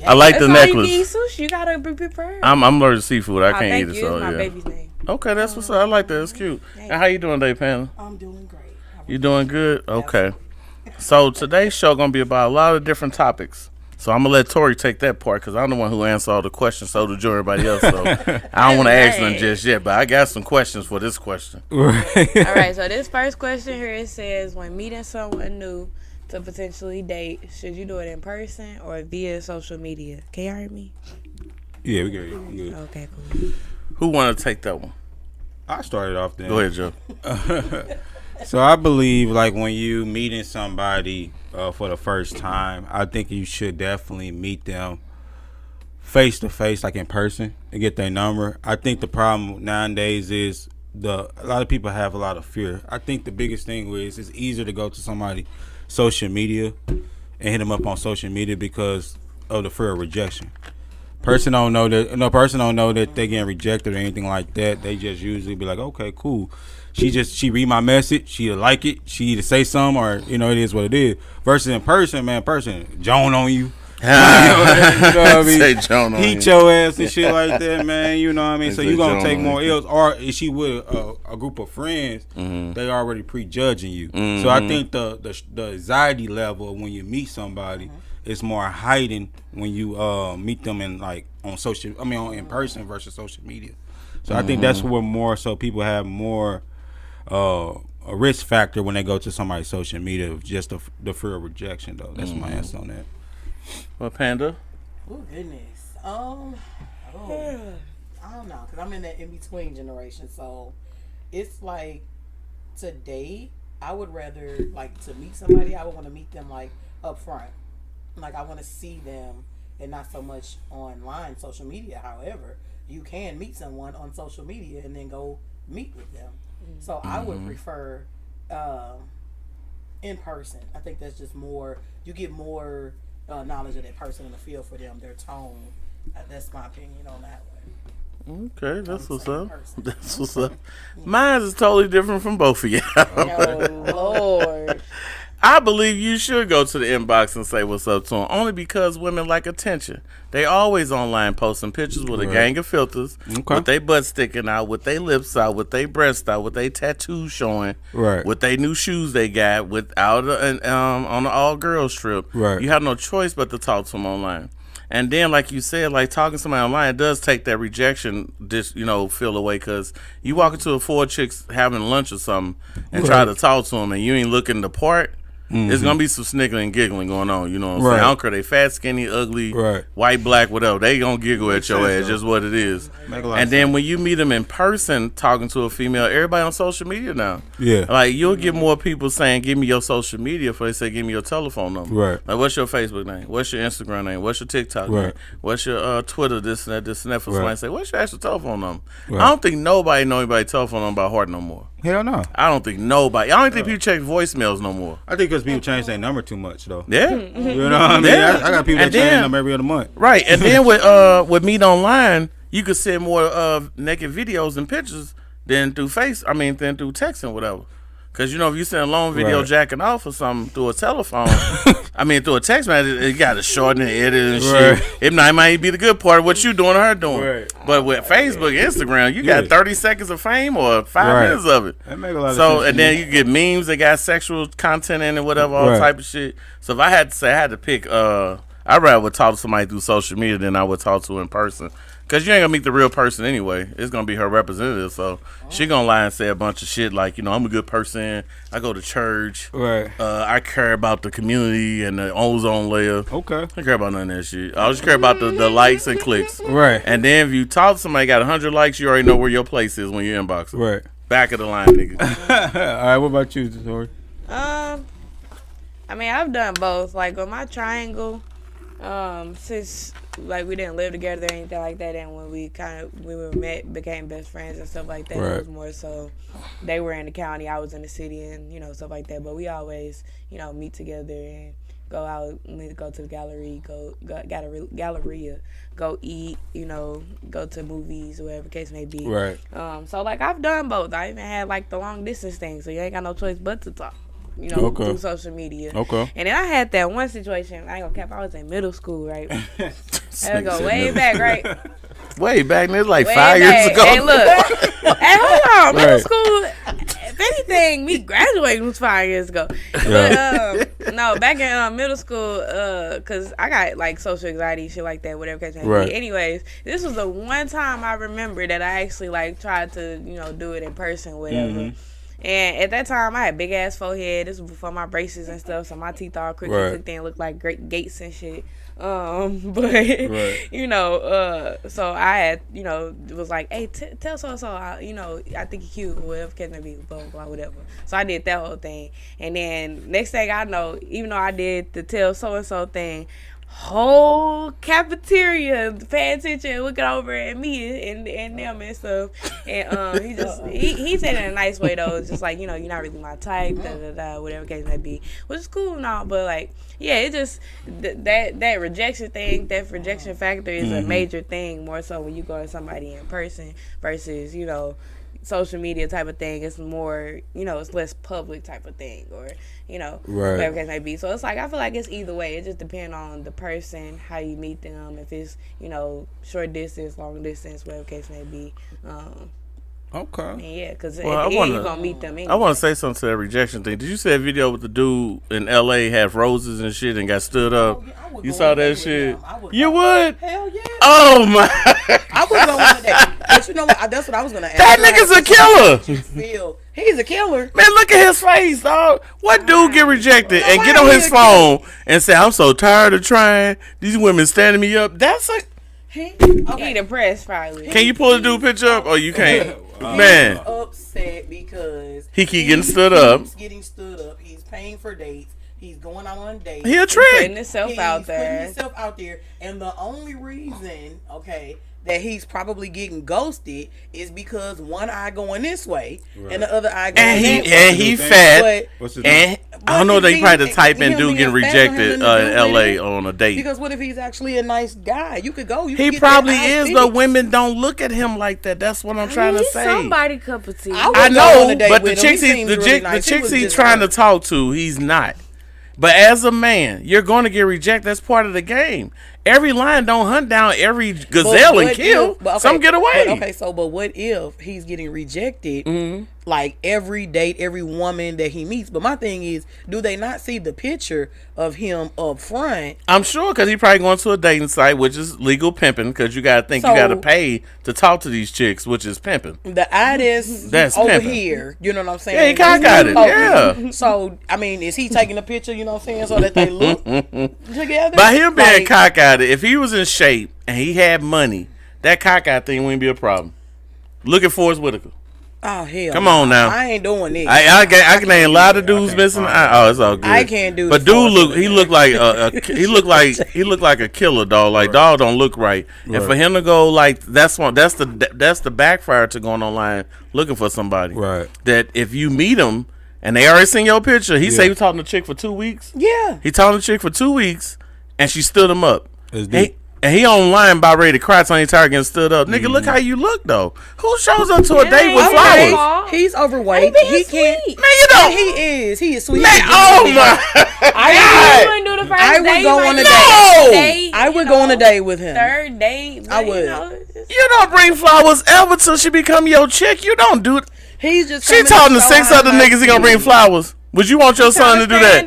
I like the That's why necklace. you eat sushi. You gotta be prepared. I'm allergic to seafood. I can't eat it. You. So It's my yeah. baby's name. Okay, that's what's up. I like that. It's cute. And how you doing today, Panda? I'm doing great. You doing good? Okay. So today's show gonna be about a lot of different topics. So I'm gonna let Tori take that part because I'm the one who answered all the questions. So do everybody else. So I don't want to ask them just yet, but I got some questions for this question. All right. So this first question here, it says, when meeting someone new to potentially date, should you do it in person or via social media? Can you hear me? Yeah, we got you. Okay, cool. Who want to take that one? I started off then. Go ahead, Joe. So I believe like when you meeting somebody for the first time, I think you should definitely meet them face to face, like in person, and get their number. I think the problem nowadays is a lot of people have a lot of fear. I think the biggest thing is it's easier to go to somebody social media and hit them up on social media because of the fear of rejection. Person don't know that they getting rejected or anything like that. They just usually be like, okay, cool. She read my message, she like it, she either say something or it is what it is. Versus in person, Joan on you. You know what I mean? Say Joan on Heat you. your ass and shit like that, man. You know what I mean? So Say you gonna Joan take on more you. L's. Or is she with a group of friends? They already prejudging you. So I think the anxiety level when you meet somebody is more heightened when you meet them in in person versus social media. So I think that's where more so people have more a risk factor when they go to somebody's social media, just the fear of rejection though. That's my answer on that. Well, Panda. Oh goodness. I don't know, cause I'm in that in between generation. So it's like today, I would rather like to meet somebody. I would want to meet them like up front. Like I want to see them, and not so much online, social media. However, you can meet someone on social media and then go meet with them. So I would prefer in person. I think that's just more. You get more knowledge of that person and a feel for them, their tone. That's my opinion on that one. Okay, that's what's up. That's what's up. Mine is totally different from both of y'all. Oh, Lord. I believe you should go to the inbox and say what's up to them, only because women like attention. They always online posting pictures with a gang of filters, with their butt sticking out, with their lips out, with their breasts out, with their tattoos showing, with their new shoes they got, without on the all girls trip. You have no choice but to talk to them online. And then, like you said, like talking to somebody online, it does take that rejection, feel away. Because you walk into a 4 chicks having lunch or something and try to talk to them, and you ain't looking the part. There's gonna be some sniggling and giggling going on. You know what I'm saying? I don't care. They fat, skinny, ugly, white, black, whatever. They gonna giggle at your ass. Just what it is. And then when you meet them in person, talking to a female, everybody on social media now. Yeah. Like you'll get more people saying, "Give me your social media," before they say, "Give me your telephone number." Right. Like, what's your Facebook name? What's your Instagram name? What's your TikTok name? What's your Twitter? This and that. For somebody to say, "What's your actual telephone number?" I don't think nobody know anybody's telephone number by heart no more. Hell no. I don't think nobody. I don't think people check voicemails no more. I think because people change their number too much though. Yeah. You know what I mean? I got people that change them every other month. Right. And then with Meet Online, you could send more naked videos and pictures than through than through text and whatever. Because, if you send a long video jacking off or something through a telephone, through a text message, you got to shorten and edit and shit. It might be the good part of what you doing or her doing. But with Facebook, Instagram, you got 30 seconds of fame or 5 minutes of it. That make a lot of sense. So, and then you get memes that got sexual content in it, whatever, all type of shit. So if I had to say I had to pick, I'd rather would talk to somebody through social media than I would talk to in person. Because you ain't going to meet the real person anyway. It's going to be her representative. So she going to lie and say a bunch of shit like, I'm a good person. I go to church. I care about the community and the ozone layer. Okay. I don't care about none of that shit. I just care about the likes and clicks. Right. And then if you talk to somebody got 100 likes, you already know where your place is when you inbox them. Right. Back of the line, nigga. All right, what about you, Tori? I've done both. Like on my triangle, since like we didn't live together or anything like that, and when we met, became best friends and stuff like that, it was more so they were in the county, I was in the city, and stuff like that. But we always meet together and go out, go to the gallery, go Galleria, go eat, go to movies, whatever the case may be. Right. So like I've done both. I even had like the long distance thing, so you ain't got no choice but to talk. through social media. Okay. And then I had that one situation. I ain't gonna cap. I was in middle school, right? That go way back, right? Way back, and it's like 5 years ago. Hey, look. Hey, hold on. Middle school, if anything, me graduating was 5 years ago. But, no, back in middle school, because I got, like, social anxiety, shit like that, whatever case may be. Anyways, this was the one time I remember that I actually, like, tried to, do it in person, whatever. And at that time, I had big ass forehead. This was before my braces and stuff, so my teeth all crooked, and looked like great gates and shit. So I had, it was like, hey, tell so, I think you're cute, whatever, can it be, blah, blah, whatever. So I did that whole thing. And then next thing I know, even though I did the tell so-and-so thing, whole cafeteria paying attention, looking over at me and them and stuff. And he said it in a nice way though, just like, you're not really my type, whatever case may be, which is cool and all, but like, yeah, it just that rejection thing, that rejection factor is a major thing, more so when you go to somebody in person versus social media type of thing. It's more, it's less public type of thing, or whatever case may be. So it's like, I feel like it's either way. It just depends on the person, how you meet them, if it's short distance, long distance, whatever case may be. Yeah, because you're gonna meet them anyway. I want to say something to that rejection thing. Did you see that video with the dude in LA had roses and shit and got stood up? You saw that shit? You would? Hell yeah. Oh my! I was going with that. But you know what? That's what I was gonna ask. That nigga's a killer. He's a killer. Man, look at his face, dog. What dude get rejected and get on his phone and say, "I'm so tired of trying. These women standing me up." That's like. He depressed probably. Can you pull the dude picture up or you can't? Man, he's upset because he keep getting stood up. He's getting stood up. He's paying for dates. He's going out on dates. He a trick. Putting himself out there. And the only reason, that he's probably getting ghosted is because one eye going this way and the other eye going that way. And he fat. And I don't know, they probably the type and dude getting rejected in LA on a date. Because what if he's actually a nice guy? You could go. He probably is, but women don't look at him like that. That's what I'm trying to say. Somebody cup of tea. I know, but the chicks he's trying to talk to, he's not. But as a man, you're going to get rejected. That's part of the game. Every lion don't hunt down every gazelle and kill. Some get away. But what if he's getting rejected, like every date, every woman that he meets? But my thing is, do they not see the picture of him up front? I'm sure, because he probably going to a dating site, which is legal pimping, because you got to think you got to pay to talk to these chicks, which is pimping. The that's over pimping. Here. You know what I'm saying? Yeah, he kind of got it. Yeah. So, I mean, is he taking a picture, you know what I'm saying, so that they look together? By him being cockeyed, if he was in shape and he had money, that cockeyed thing wouldn't be a problem. Look at Forrest Whitaker. Oh hell! Come on now. I ain't doing this. I can name a lot of dudes missing. It's all good. I can't do. But dude, he looked like a killer dog. Like dog don't look right. And for him to go like that's the backfire to going online looking for somebody. Right. That if you meet him and they already seen your picture, he say he was talking to a chick for 2 weeks. Yeah. He talking to a chick for 2 weeks, and she stood him up. And he online about ready to cry, so he tired getting stood up. Nigga, look how you look though. Who shows up to a date with flowers? He's overweight. He can't. Man, you don't. He is sweet. Man, oh my! I would go on a date. I would go on a date with him. Third date. I would. You don't bring flowers ever till she become your chick. You don't do it. He's just. She talking to 6 other niggas. He gonna bring flowers. Would you want your son to do that?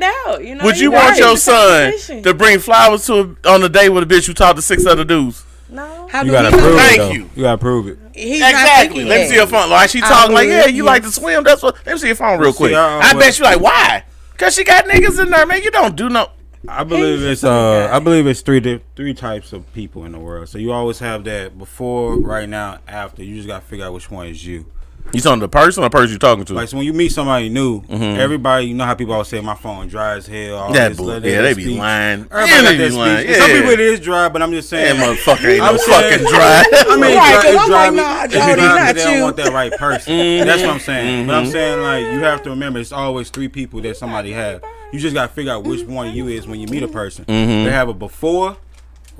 Would you want your son to bring flowers on a date with a bitch who talked to 6 other dudes? No. You gotta prove it. You gotta prove it. Exactly. Let me see your phone. Like she talking like, yeah, you like to swim. That's what. Let me see your phone real quick. I bet you like, why? Cause she got niggas in there, man. You don't do no. I believe it's three types of people in the world. So you always have that before, right now, after. You just gotta figure out which one is you. You talking to the person or person you talking to? Like, so when you meet somebody new, everybody, you know how people always say my phone dry as hell. They be lying. Everybody got that speech. Yeah. Some people it is dry, but I'm just saying, motherfucker ain't no fucking dry. I mean, it's dry. They don't want that right person. That's what I'm saying. But I'm saying, like, you have to remember, it's always 3 people that somebody have. You just got to figure out which one of you is when you meet a person. They have a before,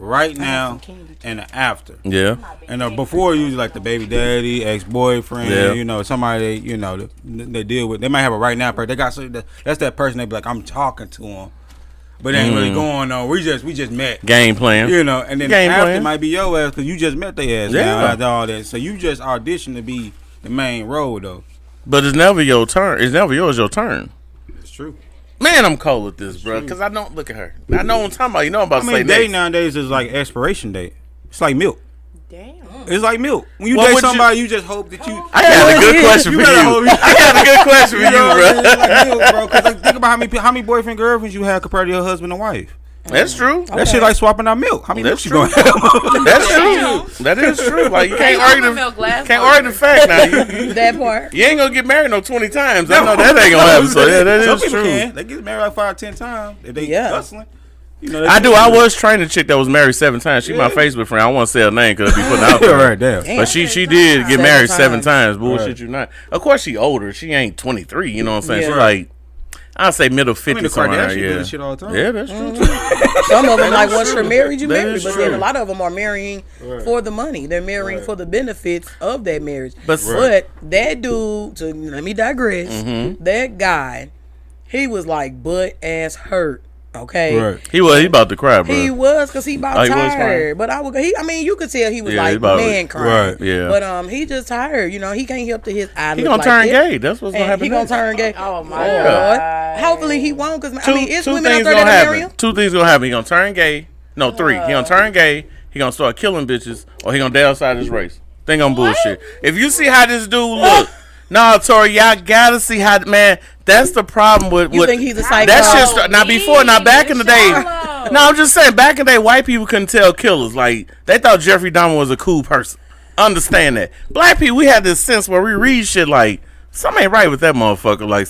right now and the after. Yeah. And before usually like the baby daddy, ex-boyfriend, you know, somebody they, you know, they deal with. They might have a right now person. They got that's that person. They be like, I'm talking to him, but it ain't really going on. We just met. Game plan. You know, and then Game after plan. might be your ass because you just met their ass now after all that. So you just auditioned to be the main role though. But it's never your turn. It's never your turn. It's true. Man, I'm cold with this, bro. Because I don't look at her. I know what I'm talking about. You know I'm about to say date next. nowadays is like expiration date. It's like milk. Damn. It's like milk. When you date somebody, you just hope that you. I got a good question for you. I got a good question for you, bro. It's like milk, bro. Because like, think about how many boyfriend girlfriends you have compared to your husband and wife. That's true. That shit like swapping out milk. How many milks you gonna have? That's true. That is true. Like you can't argue the fact now. You, that part. You ain't gonna get married no 20 times. I know that ain't gonna happen. So yeah, that is true. Can. They get married like 5-10 times if they hustling. You know, I do. I was training a chick that was married 7 times. She my Facebook friend. I won't say her name because I be putting out there. Right, damn. But she did get married 7 times. Bullshit, you not. Of course, she older. She ain't 23. You know what I'm saying? She's like, I'll say middle 50s somewhere. Yeah, shit all the time. Yeah, that's true too. Some of them like once you're married, you married, but then true. a lot of them are marrying for the money. They're marrying for the benefits of that marriage. But that dude, let me digress. That guy, he was like butt ass hurt. Okay, Right. He about to cry, bro. he was because he about he was tired. But I mean, you could tell he was like man crying. Right. Yeah. But he just tired. You know, he can't help to his eye. He gonna turn gay. That's what's gonna happen. He gonna next. turn gay. Oh my God. God. Hopefully he won't. Because I mean, it's two women out things there gonna that marry him. happen. 2 things gonna happen. He gonna turn gay. No, 3. He gonna turn gay. He gonna start killing bitches, or he gonna die outside his race. Think I'm bullshit. If you see how this dude look, nah, Tori, y'all gotta see how man. That's the problem with. You think he's a psycho? That shit. Now back in the day. No, I'm just saying. Back in the day, white people couldn't tell killers. Like they thought Jeffrey Dahmer was a cool person. Understand that. Black people, we had this sense where we read shit like something ain't right with that motherfucker. Like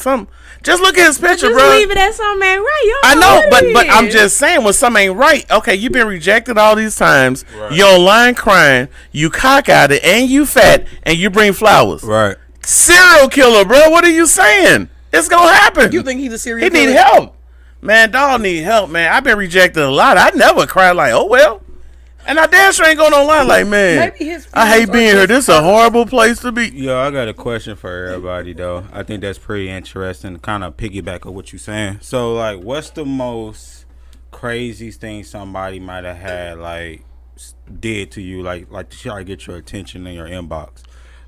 just look at his picture, bro. Just leave it at something ain't right. You I know, what it but is. I'm just saying when something ain't right. Okay, you've been rejected all these times. Right. You online crying. You cock-eyed it, and you fat, and you bring flowers. Right. Serial killer, bro. What are you saying? It's gonna happen. You think he's a serial killer? He need help, man. Dog need help, man. I've been rejected a lot. I never cried like, oh well. And I damn sure ain't going online like, man, I hate being here. This is a horrible place to be. Yo, I got a question for everybody, though. I think that's pretty interesting, kind of piggyback on what you're saying. So, like, what's the most craziest thing somebody might have had, like, did to you, like to try to get your attention in your inbox?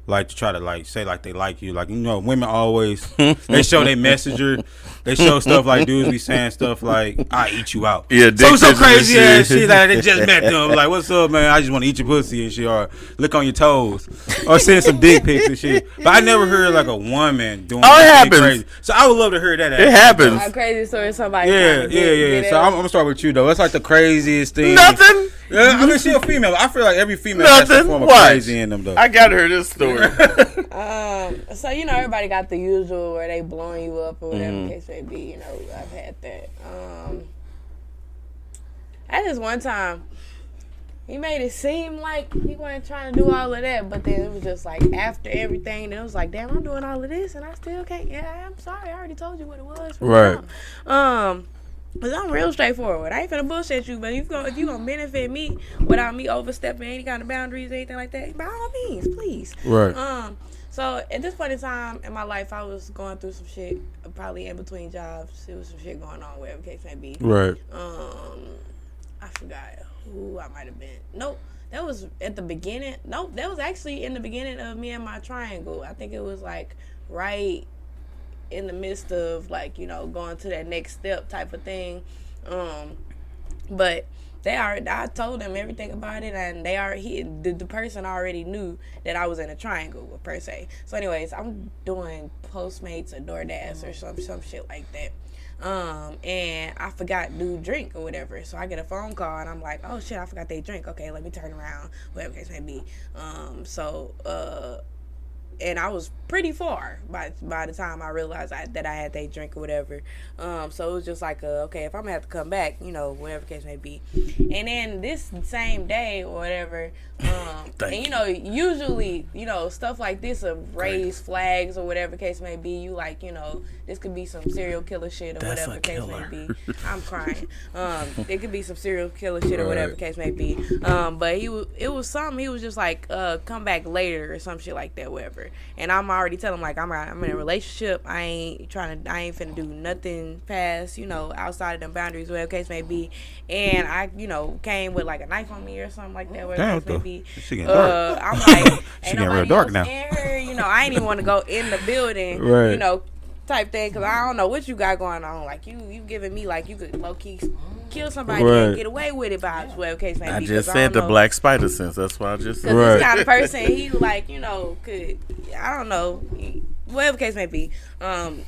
Like to try to like say like they like you, like you know women always they show their messenger, they show stuff like dudes be saying stuff like I eat you out, yeah, so crazy ass shit like they just met them like what's up man, I just want to eat your pussy and shit, or lick on your toes, or send some dick pics and shit. But I never heard like a woman doing it happens. crazy. So I would love to hear that. It happens. A crazy story somebody. Yeah. So I'm gonna start with you though. What's like the craziest thing? Nothing. Yeah, I mean, she a female. I feel like every female has some form of crazy in them, though. I got her this story. So you know, everybody got the usual where they blowing you up or whatever the case may be. You know, I've had that. At this one time, he made it seem like he wasn't trying to do all of that, but then it was just like after everything, it was like, damn, I'm doing all of this and I still can't. Yeah, I'm sorry, I already told you what it was. Right. Cause I'm real straightforward. I ain't finna bullshit you, but if you gonna benefit me without me overstepping any kind of boundaries or anything like that, by all means, please. Right. So at this point in time in my life, I was going through some shit, probably in between jobs. There was some shit going on, whatever the case may be. Right. I forgot who I might have been. Nope. That was at the beginning. Nope. That was actually in the beginning of me and my triangle. I think it was like right in the midst of like, you know, going to that next step type of thing. But I told them everything about it, and the person already knew that I was in a triangle per se. So anyways, I'm doing Postmates or DoorDash or some shit like that. And I forgot to drink or whatever. So I get a phone call and I'm like, oh shit, I forgot they drink. Okay, let me turn around, whatever case may be. and I was pretty far by the time I realized that I had that drink or whatever. So it was just like, okay, if I'm gonna have to come back, you know, whatever case may be. And then this same day or whatever, and you know, usually, you know, stuff like this of raise flags or whatever case may be. You like, you know, this could be some serial killer shit or whatever case may be. I'm crying. It could be some serial killer shit or whatever case may be. But it was something. He was just like, come back later or some shit like that, whatever. And I'm already telling him like I'm in a relationship. I ain't finna do nothing past, you know, outside of them boundaries, whatever case may be. And I, you know, came with like a knife on me or something like that, whatever case may be. I'm like, ain't nobody else in here, you know. I ain't even want to go in the building, you know, type thing, because I don't know what you got going on. Like you giving me like you could low key kill somebody and get away with it by whatever case may be. I just said the black spider sense. That's why I just said. Because this kind of person, he like, you know, I don't know, whatever case may be.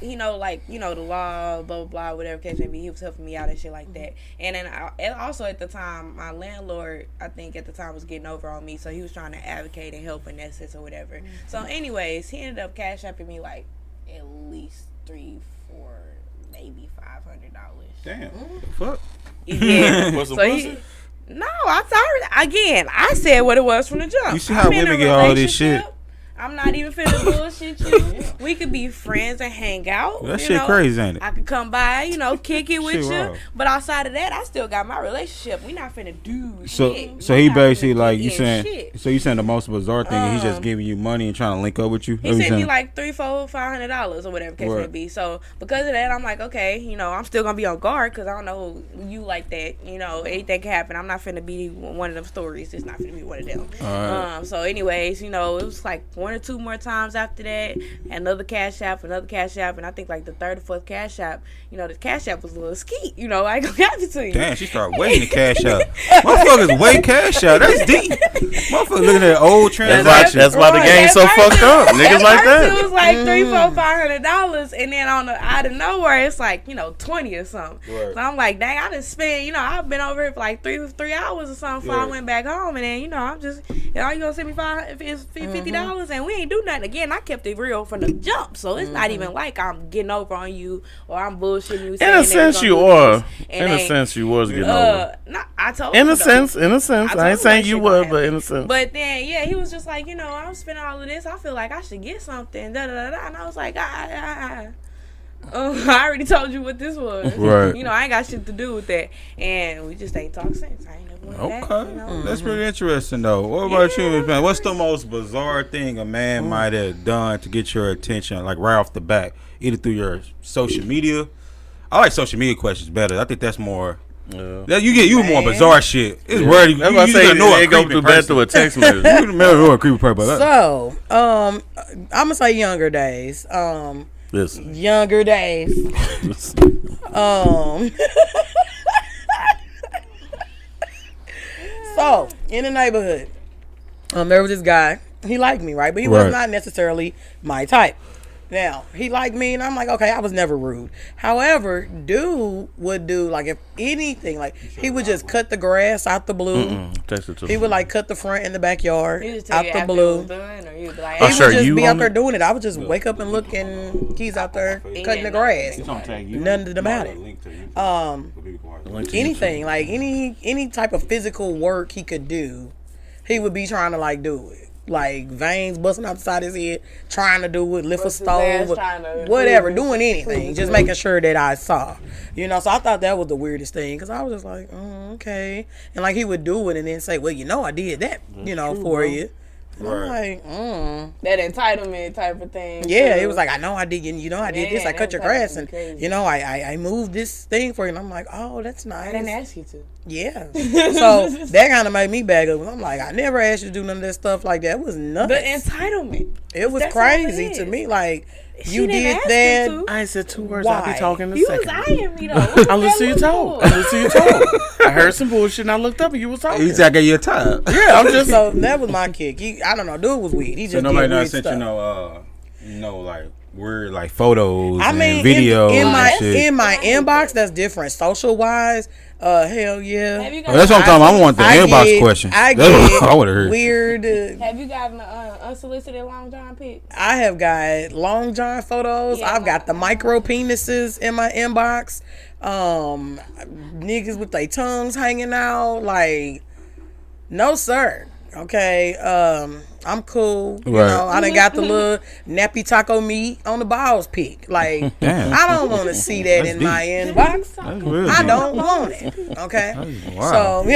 He know, like, you know, the law, blah, blah, blah, whatever case may be. He was helping me out and shit like that. And then and also at the time, my landlord, I think at the time, was getting over on me. So he was trying to advocate and help in that sense or whatever. So anyways, he ended up cash apping me like at least $300, $400, maybe $500. Damn. What the fuck? Yeah. No, I'm sorry. Again, I said what it was from the jump. You see how women get all this shit? I'm not even finna bullshit you. We could be friends and hang out. That shit crazy, ain't it? I could come by, you know, kick it with you. Wrong. But outside of that, I still got my relationship. We not finna do shit. So he basically like you saying. So you saying the most bizarre thing? And he's just giving you money and trying to link up with you. He sent me like $300, $400, $500 or whatever case may be. So because of that, I'm like, okay, you know, I'm still gonna be on guard because I don't know you like that. You know, anything can happen. I'm not finna be one of them stories. It's not finna be one of them. So anyways, you know, it was like 1 or 2 more times after that, another cash app, and I think like the third or fourth cash app, you know, the cash app was a little skeet, you know, I ain't gonna have it to you. Damn, she started waiting to cash out. Motherfuckers wait cash out. That's deep. Motherfuckers looking at old transactions. That's why the game's so fucked up. Niggas like that. It was like $300, $400, $500, and then out of nowhere, it's like, you know, 20 or something. Right. So I'm like, dang, I just spent, you know, I've been over here for like 3 hours or something before I went back home, and then, you know, I'm just, you know, you gonna send me $50, and we ain't do nothing. Again, I kept it real from the jump, so it's not even like I'm getting over on you or I'm bullshitting you. In a sense, you are. In a sense, you was getting over. No, I told you. In a sense. I ain't saying you were, but in a sense. But then, yeah, he was just like, you know, I'm spending all of this. I feel like I should get something. Da da da. And I was like, I already told you what this was. Right. You know, I ain't got shit to do with that, and we just ain't talked since. I ain't never went back. You know? That's pretty interesting, though. What about you, man? What's the most bizarre thing a man might have done to get your attention, like right off the bat, either through your social media? I like social media questions better. I think that's more. Yeah. You more bizarre shit. It's where you know it go through better through a text message. You know a creepy person. So, I'm gonna say younger days. Listen. Younger days. So in the neighborhood, there was this guy. He liked me, right? But he was not necessarily my type. Now, he liked me, and I'm like, okay, I was never rude. However, dude would do, like, if anything, like, he would just cut the grass out the blue. He would, like, cut the front and the backyard out the blue. He would just be out there doing it. I would just wake up and look, and he's out there cutting the grass. Nothing about it. Anything, like, any type of physical work he could do, he would be trying to, like, do it. Like veins busting out the side of his head, trying to do it, lift a stove, whatever, doing anything, just making sure that I saw, you know. So I thought that was the weirdest thing, because I was just like, okay, and like he would do it and then say, well, you know, I did that, you know, for you. And I'm like, that entitlement type of thing. Yeah, it was like, I know I did, you know, I did this, I cut your grass, and you know, I moved this thing for you, and I'm like, oh, that's nice. I didn't ask you to. Yeah. So that kind of made me bag up. I'm like, I never asked you to do none of that stuff like that. It was nothing. The entitlement. It was crazy to me. Like, you did that. I ain't said 2 words. I'll be talking in a second. You was eyeing me, though. I listened to you talk. I heard some bullshit and I looked up and you was talking. He's like, your time. Yeah, I'm just. So that was my kick. I don't know. Dude was weird. He just nobody did weird sent stuff. like weird like photos and videos. In my inbox, that's different. Social wise, Hell yeah. That's what I'm talking about. I want the inbox question. I would have heard. Weird. Have you gotten unsolicited long john pics? I have got long john photos. Yeah, I've got the micro penises in my inbox. Niggas with their tongues hanging out. Like, no sir. Okay. I'm cool. You know, I done got the little nappy taco meat on the balls pic. Like, damn. I don't want to see that in my inbox. I don't want it. Okay. Wow. So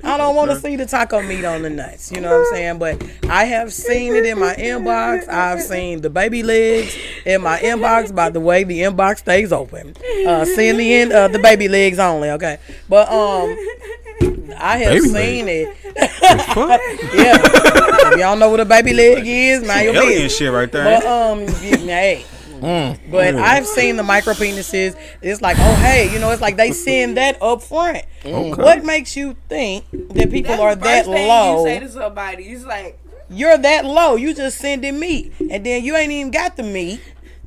I don't want to see the taco meat on the nuts. You know what I'm saying? But I have seen it in my inbox. I've seen the baby legs in my inbox. By the way, the inbox stays open. Seeing the end of the baby legs only. Okay. But I have seen it. Yeah. If y'all know what a baby leg is, mind your business. Shit right there. But hey. But I've seen the micro penises. It's like, oh hey, you know, it's like they send that up front. Okay. What makes you think that people are that low? You say to somebody, it's like you're that low. You just sending meat, and then you ain't even got the meat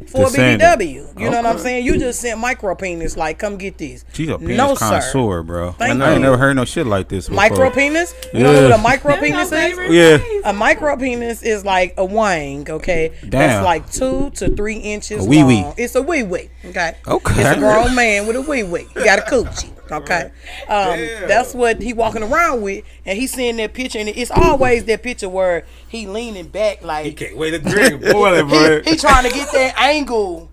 for a BBW. You know what I'm saying? You just sent micro penis, like, come get this. She's a penis connoisseur, bro. I ain't never heard no shit like this before. Micro penis? You know what a micro penis is? Yeah. A micro penis is like a wang, okay? Damn. That's like 2 to 3 inches wee wee. long. It's a wee wee, okay? Okay. It's a grown man with a wee wee. You got a coochie. Okay, that's what he walking around with, and he's seeing that picture, and it's always that picture where he leaning back like he can't wait to drink. Boy, he trying to get that angle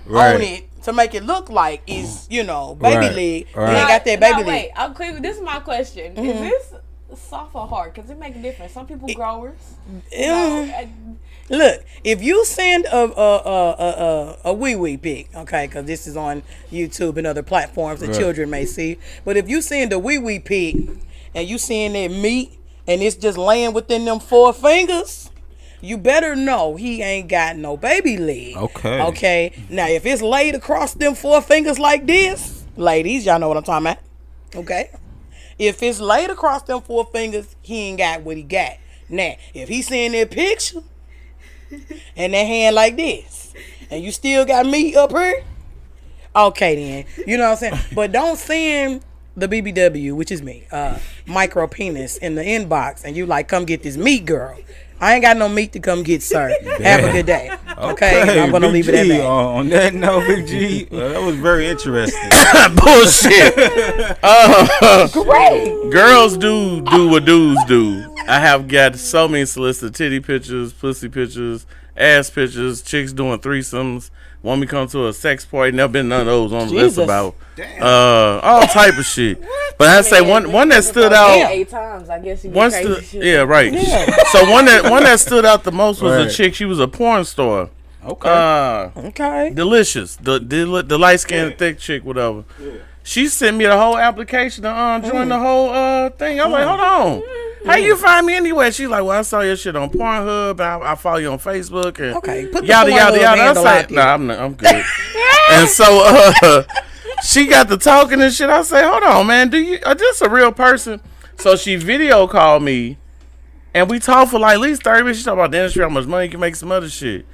on it to make it look like it's, you know, baby leg. He ain't got that baby leg. Wait, I'm clear. This is my question: is this soft or hard? Because it makes a difference. Some people growers. Look, if you send a wee wee pic, okay, because this is on YouTube and other platforms that children may see, but if you send a wee wee pic and you seeing that meat and it's just laying within them 4 fingers, you better know he ain't got no baby leg. Okay. Okay. Now, if it's laid across them 4 fingers like this, ladies, y'all know what I'm talking about. Okay. If it's laid across them 4 fingers, he ain't got what he got. Now, if he's seeing that picture and that hand like this, and you still got meat up here, okay then. You know what I'm saying? But don't send the BBW, which is me, micro penis in the inbox, and you like, come get this meat, girl. I ain't got no meat to come get, sir. Have a good day. Okay, I'm gonna leave it at that. On that note, Big G, that was very interesting. Bullshit. Great. Girls do what dudes do. I have got so many solicited titty pictures, pussy pictures, ass pictures, chicks doing threesomes. Want me to come to a sex party? Never been none of those on the list about. All type of shit. But I say one that stood out. 8 times, I guess. Yeah, right. Yeah. So one that stood out the most was a chick. She was a porn star. Okay. Okay. Delicious. The light skinned thick chick, whatever. Yeah. She sent me the whole application to join the whole thing. I was like, hold on. How you find me anyway? She's like, well, I saw your shit on Pornhub. I follow you on Facebook. And okay. Put the yada. I say, nah, I'm good. And so she got to talking and shit. I say, hold on, man. Are this a real person? So she video called me, and we talked for like at least 30 minutes. She talked about the industry, how much money you can make, some other shit.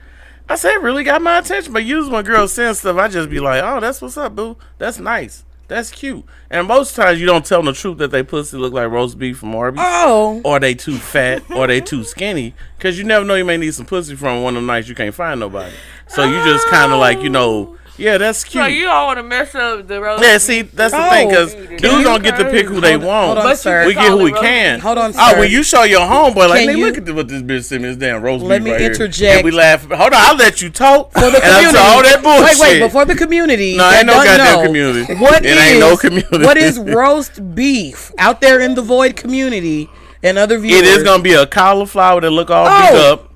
I said, it really got my attention. But usually when girls send stuff, I just be like, oh, that's what's up, boo. That's nice. That's cute. And most times you don't tell them the truth that they pussy look like roast beef from Arby's. Oh. Or they too fat or they too skinny. Because you never know, you may need some pussy from one of them nights you can't find nobody. So you just kind of like, you know, yeah, that's cute. So you don't want to mess up the roast. Yeah, see, that's the thing, because dudes don't get to pick who they want. Hold on, sir. We get who we can. Hold on, sir. Oh, when you show your homeboy, like, hey, look at what this bitch sent me, this damn roast beef right here. Let me interject. And we laugh. Hold on, I'll let you talk. For the community. All that bullshit. Wait, before the community. No, ain't no goddamn community. Ain't no community. What is roast beef out there in the Void community and other viewers? It is going to be a cauliflower that look all beat up,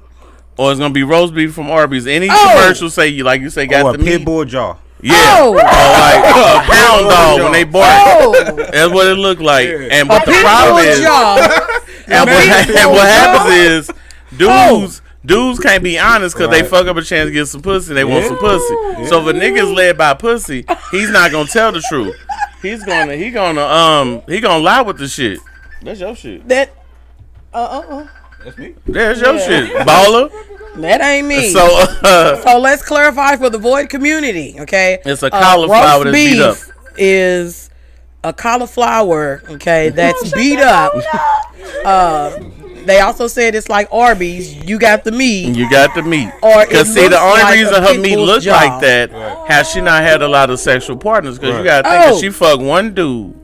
or it's going to be roast beef from Arby's. Any commercial say, like you say, got the meat. Pit bull jaw. Yeah, like a pound dog when they bark. That's what it looked like. Yeah. And but the problem is, and what happens is, dudes can't be honest because they fuck up a chance to get some pussy. They want some pussy. Yeah. So if a nigga's led by pussy, he's not gonna tell the truth. He gonna lie with the shit. That's your shit. That's me. That's your shit, baller. That ain't me. So let's clarify for the Void community, okay? It's a cauliflower that's beat up. Is a cauliflower, okay, that's beat up. They also said it's like Arby's. You got the meat. You got the meat. Or because see, the only like reason her meat looked like that, has she not had a lot of sexual partners? Because you got to think that she fucked one dude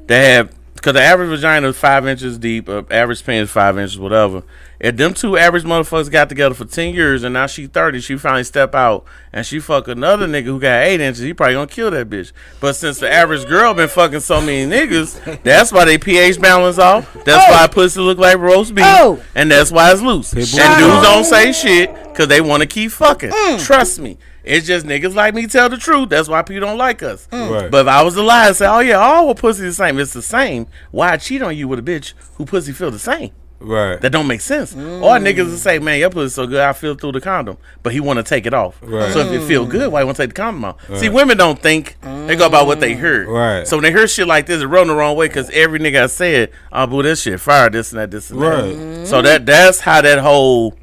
that had, because the average vagina is 5 inches deep, average penis 5 inches, whatever. If them two average motherfuckers got together for 10 years and now she 30, she finally step out and she fuck another nigga who got 8 inches, he probably gonna kill that bitch. But since the average girl been fucking so many niggas, that's why they pH balance off. That's why pussy look like roast beef. And that's why it's loose. And dudes don't say shit because they want to keep fucking. Trust me. It's just niggas like me tell the truth. That's why people don't like us. But if I was to lie and say, oh yeah, all pussy the same, it's the same. Why I cheat on you with a bitch who pussy feel the same? Right. That don't make sense. Or niggas will say, man, your pussy so good, I feel through the condom. But he want to take it off. Right. So if it feel good, why you want to take the condom off? Right. See, women don't think. They go about what they heard. Right. So when they hear shit like this, it run the wrong way because every nigga I said, oh, boo, this shit, fire, this and that, this and that. So that's how that whole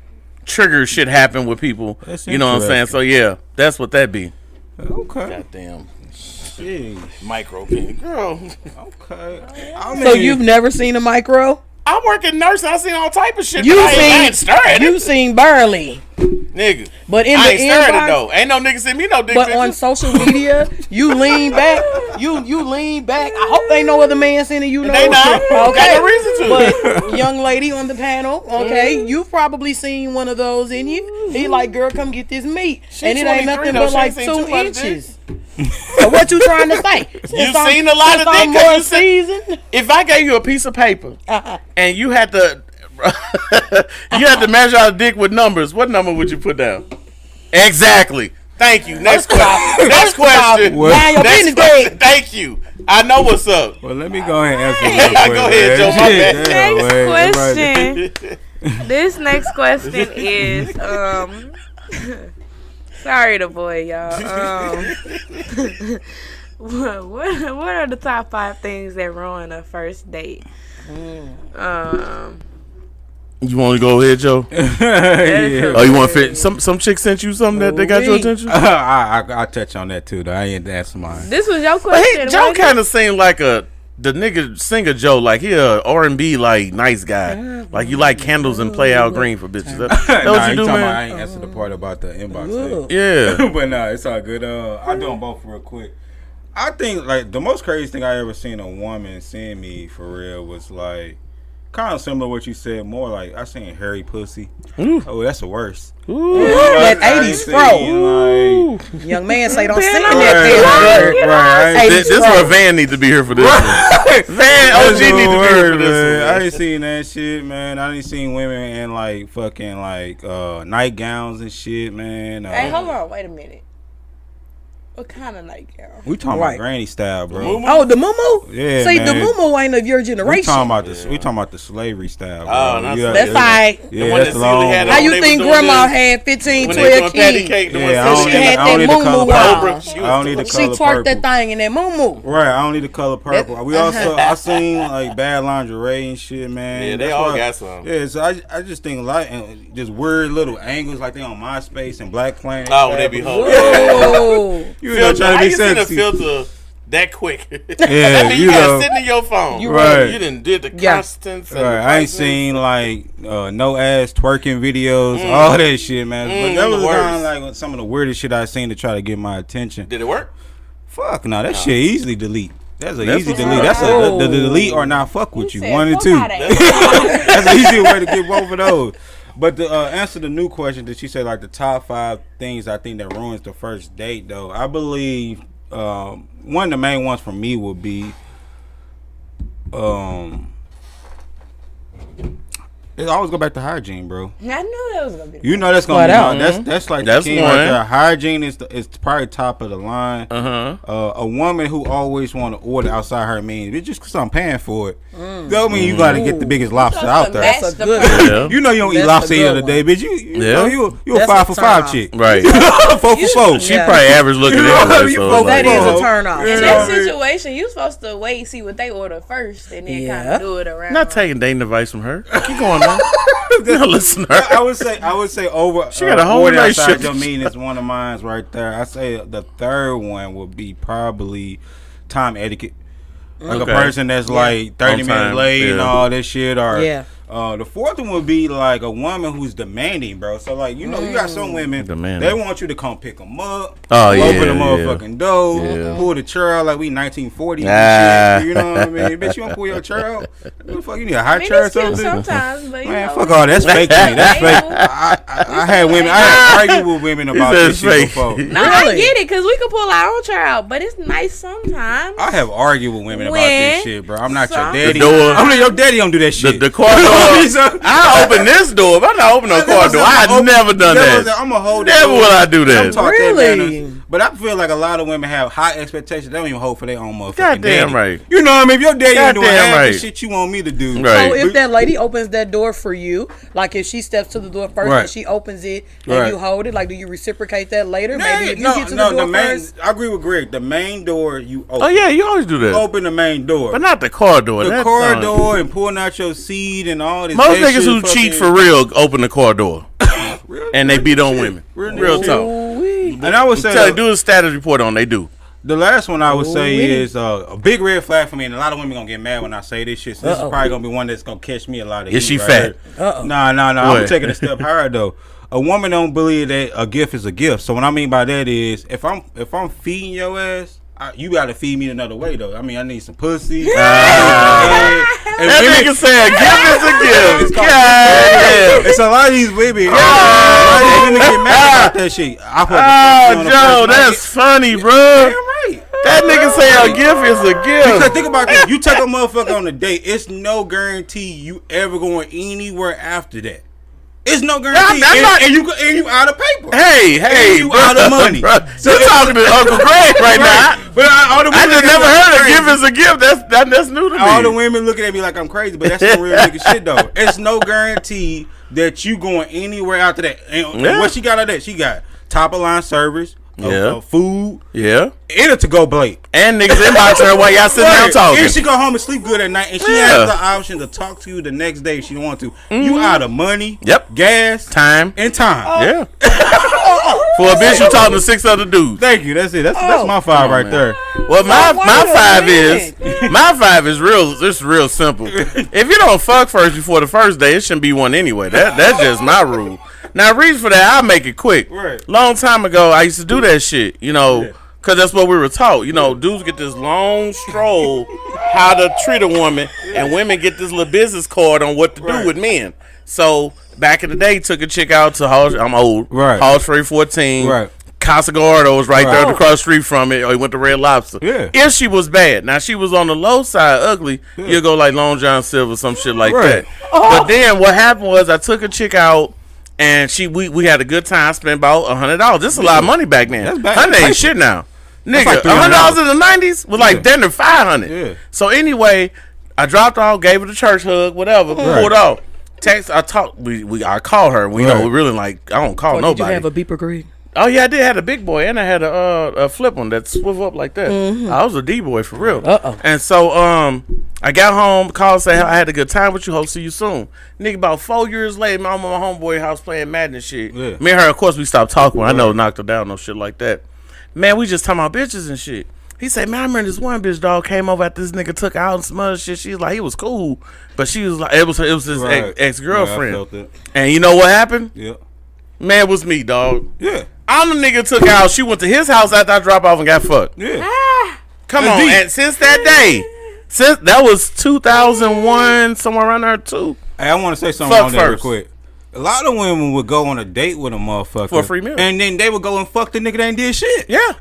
trigger shit happen with people. You know what I'm saying? So yeah, that's what that be. Okay. Goddamn. Micro penis. Girl. Okay. So you've never seen a micro? I work in nursing. I seen all type of shit. You seen barely, nigga. But in I the ain't stirring it though. Ain't no nigga send me no dick. But on social media, you lean back. You lean back. I hope they know other man sending you. They not. Okay. Got no reason to. But young lady on the panel, okay, you've probably seen one of those in you. He like, girl, come get this meat, and it ain't nothing but like 2 inches. So what you trying to say? You seen a lot of dick more season. If I gave you a piece of paper and you had to measure out a dick with numbers, what number would you put down? Exactly. Thank you. Next question. Next question. Next question. Thank you. I know what's up. Well, let me go ahead and answer. Go ahead, Joe. My bad. Next question. This next question is sorry to boy, y'all. What are the top 5 things that ruin a first date? You want to go ahead, Joe? Yeah. Oh, you want to fit? Some chick sent you something that got your attention? I touch on that too, though. I ain't answer mine. This was your question. Joe kind of seemed like the nigga singer Joe, like he a R&B like nice guy. Like you like candles and play out green for bitches. That what you do, man? I ain't answered the part about the inbox thing. Yeah. But nah, it's all good. I do them both real quick. I think like the most crazy thing I ever seen a woman send me for real was like kind of similar to what you said, more like I seen hairy pussy. Ooh. Oh, that's the worst. Ooh. That 80s fro. Like, young man say don't sing that. Right. This where Van need to be here for this one. Van OG need to be here for this one. I ain't seen that shit, man. I ain't seen women in like fucking like nightgowns and shit, man. Hey, hold on, wait a minute. What kind of nightgown? We talking about granny style, bro. Oh, the muumuu? Yeah, see, man. the muumuu ain't of your generation. We talking about the slavery style, bro. Oh, that's right. Yeah, that's long. How you think grandma had 15, 12 kids? Yeah, she had that muumuu on. I don't need the color She purple. twerked that thing in that muumuu. Right, I don't need the color purple. We also, I seen like bad lingerie and shit, man. Yeah, they all got some. Yeah, so I just think like just weird little angles like they on MySpace and Black Planet. Oh, when they be holding. You know, trying to be sexy. Filter that quick. Yeah, that mean you got sitting in your phone. You right. You done did the constants. Right. I ain't seen like no ass twerking videos, all that shit, man. But that was kind of like some of the weirdest shit I seen to try to get my attention. Did it work? Fuck no, that shit easily delete. That's an easy delete. That's the delete or not fuck with you. 1 and 2. That's an easy way to get both of those. But to answer the new question that she said, like the top 5 things I think that ruins the first date, though, I believe one of the main ones for me would be it always go back to hygiene, bro. I knew that was gonna be. You know that's gonna be that's like the king right there. Hygiene is probably top of the line. A woman who always want to order outside her means it's just because I'm paying for it. Don't mean you gotta get the biggest lobster out there. That's a good. You know you don't eat lobster the other day, bitch. You know you a 5 for 5 chick, right? 4 for 4. She probably average looking anyway. So that is a turn off. In that situation, you supposed to wait, see what they order first, and then kind of do it around. Not taking dating advice from her. Keep going, man. No, listen. I would say over. She got a whole relationship. Your mean is one of mine right there. I say the third one would be probably time etiquette. Like a person that's like 30 minutes late and all this shit. Or the fourth one would be like a woman who's demanding, bro. So like, you know, you got some women, they want you to come pick them up, open the motherfucking door, pull the chair out like we 1940 and shit. You know what I mean? Bitch, you want to pull your chair out? What the fuck, you need a high chair or something? Sometimes, but man, fuck all that's fake to me. That's fake. I had argued with women about this shit before. No, I get it, because we can pull our own chair out, but it's nice sometimes. I have argued with women about this shit, bro. I'm not your daddy. I mean, your daddy don't do that shit. The car door. I open this door, but I'm not opening no car door. I never done that. I'm gonna hold it. Never will I do that. Really? But I feel like a lot of women have high expectations. They don't even hold for their own motherfucking Goddamn daddy. Right. You know what I mean? If your daddy ain't doing half the shit you want me to do. Right. So if that lady opens that door for you, like if she steps to the door first and she opens it and you hold it, like do you reciprocate that later? Maybe if you get to the door first. I agree with Greg. The main door you open. Oh yeah, you always do that. Open the main door. But not the car door. The car door and pulling out your seat and all this. Most niggas who cheat for real open the car door. And they beat on women. Real talk. And I would say, do a status report on they do. The last one I would say is a big red flag for me, and a lot of women gonna get mad when I say this shit. So this is probably gonna be one that's gonna catch me a lot of heat. Is she fat? Nah. I'm taking a step higher though. A woman don't believe that a gift is a gift. So what I mean by that is, if I'm feeding your ass, you gotta feed me another way though. I mean, I need some pussy. That nigga say a gift is a gift. God, it's a lot of these women. A lot of these women get mad about that shit. Joe, that's funny, bro. Right. That nigga say a gift is a gift. Because think about this. You take a motherfucker on a date, it's no guarantee you ever going anywhere after that. It's no guarantee. And you out of paper. Hey, you out of money. So you're talking to Uncle Greg right now. But I just never heard a gift is a gift. That's new to me. All the women looking at me like I'm crazy, but that's some real nigga shit though. It's no guarantee that you going anywhere after that. And what she got out of that? She got top of line service. Food, and a to-go plate, and niggas inbox her while y'all sitting down talking. And she go home and sleep good at night, and she has the option to talk to you the next day if she want to. You out of money, gas, time. For a bitch, you talking to 6 other dudes. Thank you. That's it. That's my 5 right there. Well, my 5 is real. It's real simple. If you don't fuck first before the first day, it shouldn't be one anyway. That's just my rule. Now, reason for that, I'll make it quick. Right. Long time ago, I used to do that shit, you know, because that's what we were taught. You know, dudes get this long stroll how to treat a woman, and women get this little business card on what to do with men. So, back in the day, took a chick out to I'm old. Right. Hall Street 14. Right. Casa Gordo was right there across the street from it, or he went to Red Lobster. Yeah. If she was bad. Now, she was on the low side, ugly, you'll go like Long John Silver, some shit like that. But then, what happened was, I took a chick out, and we had a good time. Spent about $100. This is a lot of money back then. $100 ain't shit now, nigga. Like $100 in the '90s was like then to $500. Yeah. So anyway, I dropped off, gave her the church hug, whatever. Pulled off. Text. I talked. I called her. We know we really like. I don't call nobody. Did you have a beeper Greg? Oh yeah, I did have a big boy, and I had a flip one that swivel up like that. I was a D boy for real. And so I got home, called, say I had a good time with you. Hope see you soon. Nigga, about 4 years later, I'm at my homeboy house playing Madden and shit. Yeah. Me and her, of course, we stopped talking. I know knocked her down, no shit like that. Man, we just talking about bitches and shit. He said, man, I remember this one bitch dog came over after this nigga took her out and some other shit. She was like, he was cool, but she was like, it was his ex girlfriend. Yeah, and you know what happened? Yeah. Man, it was me, dog. Yeah. I'm the nigga took her out. She went to his house after I dropped off and got fucked. Yeah. Come on. And since that day, since that was 2001, somewhere around there too. Hey, I want to say something on that real quick. A lot of women would go on a date with a motherfucker for a free meal, and then they would go and fuck the nigga that ain't did shit. Yeah,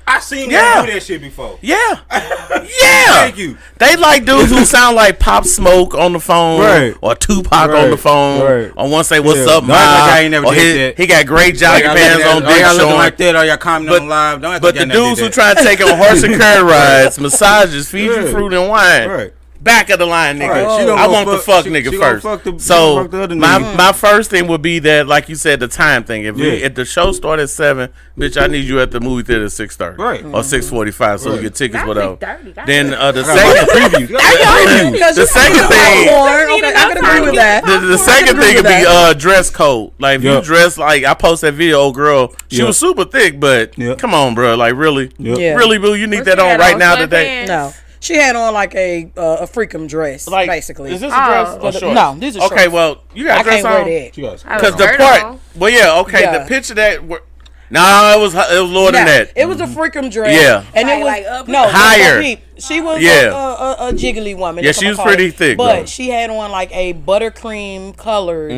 I seen them do that shit before. Yeah, yeah. Thank you. They like dudes who sound like Pop Smoke on the phone, or Tupac on the phone, or once say "What's up, man?" I ain't never did that. He got great jogging pants on, big showing like that, or y'all commenting on live. But the dudes who try to take on horse and carriage rides, massages, feed you fruit and wine. Right. Back of the line, nigga. I want the fuck nigga first. So my first thing would be that, like you said, the time thing. If the show started at 7, bitch, I need you at the movie theater at 6:30, right, or 6:45, so we get tickets, whatever. Then the second preview. The second thing. I can agree with that. The second thing would be dress code. Like if you dress like I posted that video, old girl, she was super thick, but come on, bro, like really, really, boo, you need that on right now today? No. She had on like a freakum dress, like, basically. Is this a dress or shorts? No, these are shorts. Okay, well, you got a dress on. Because the part, well, yeah, okay, the picture that. No, it was lower than that. It was a freakum dress. Yeah, and it was higher. She was a jiggly woman. Yeah, she was pretty thick, but she had on like a buttercream colored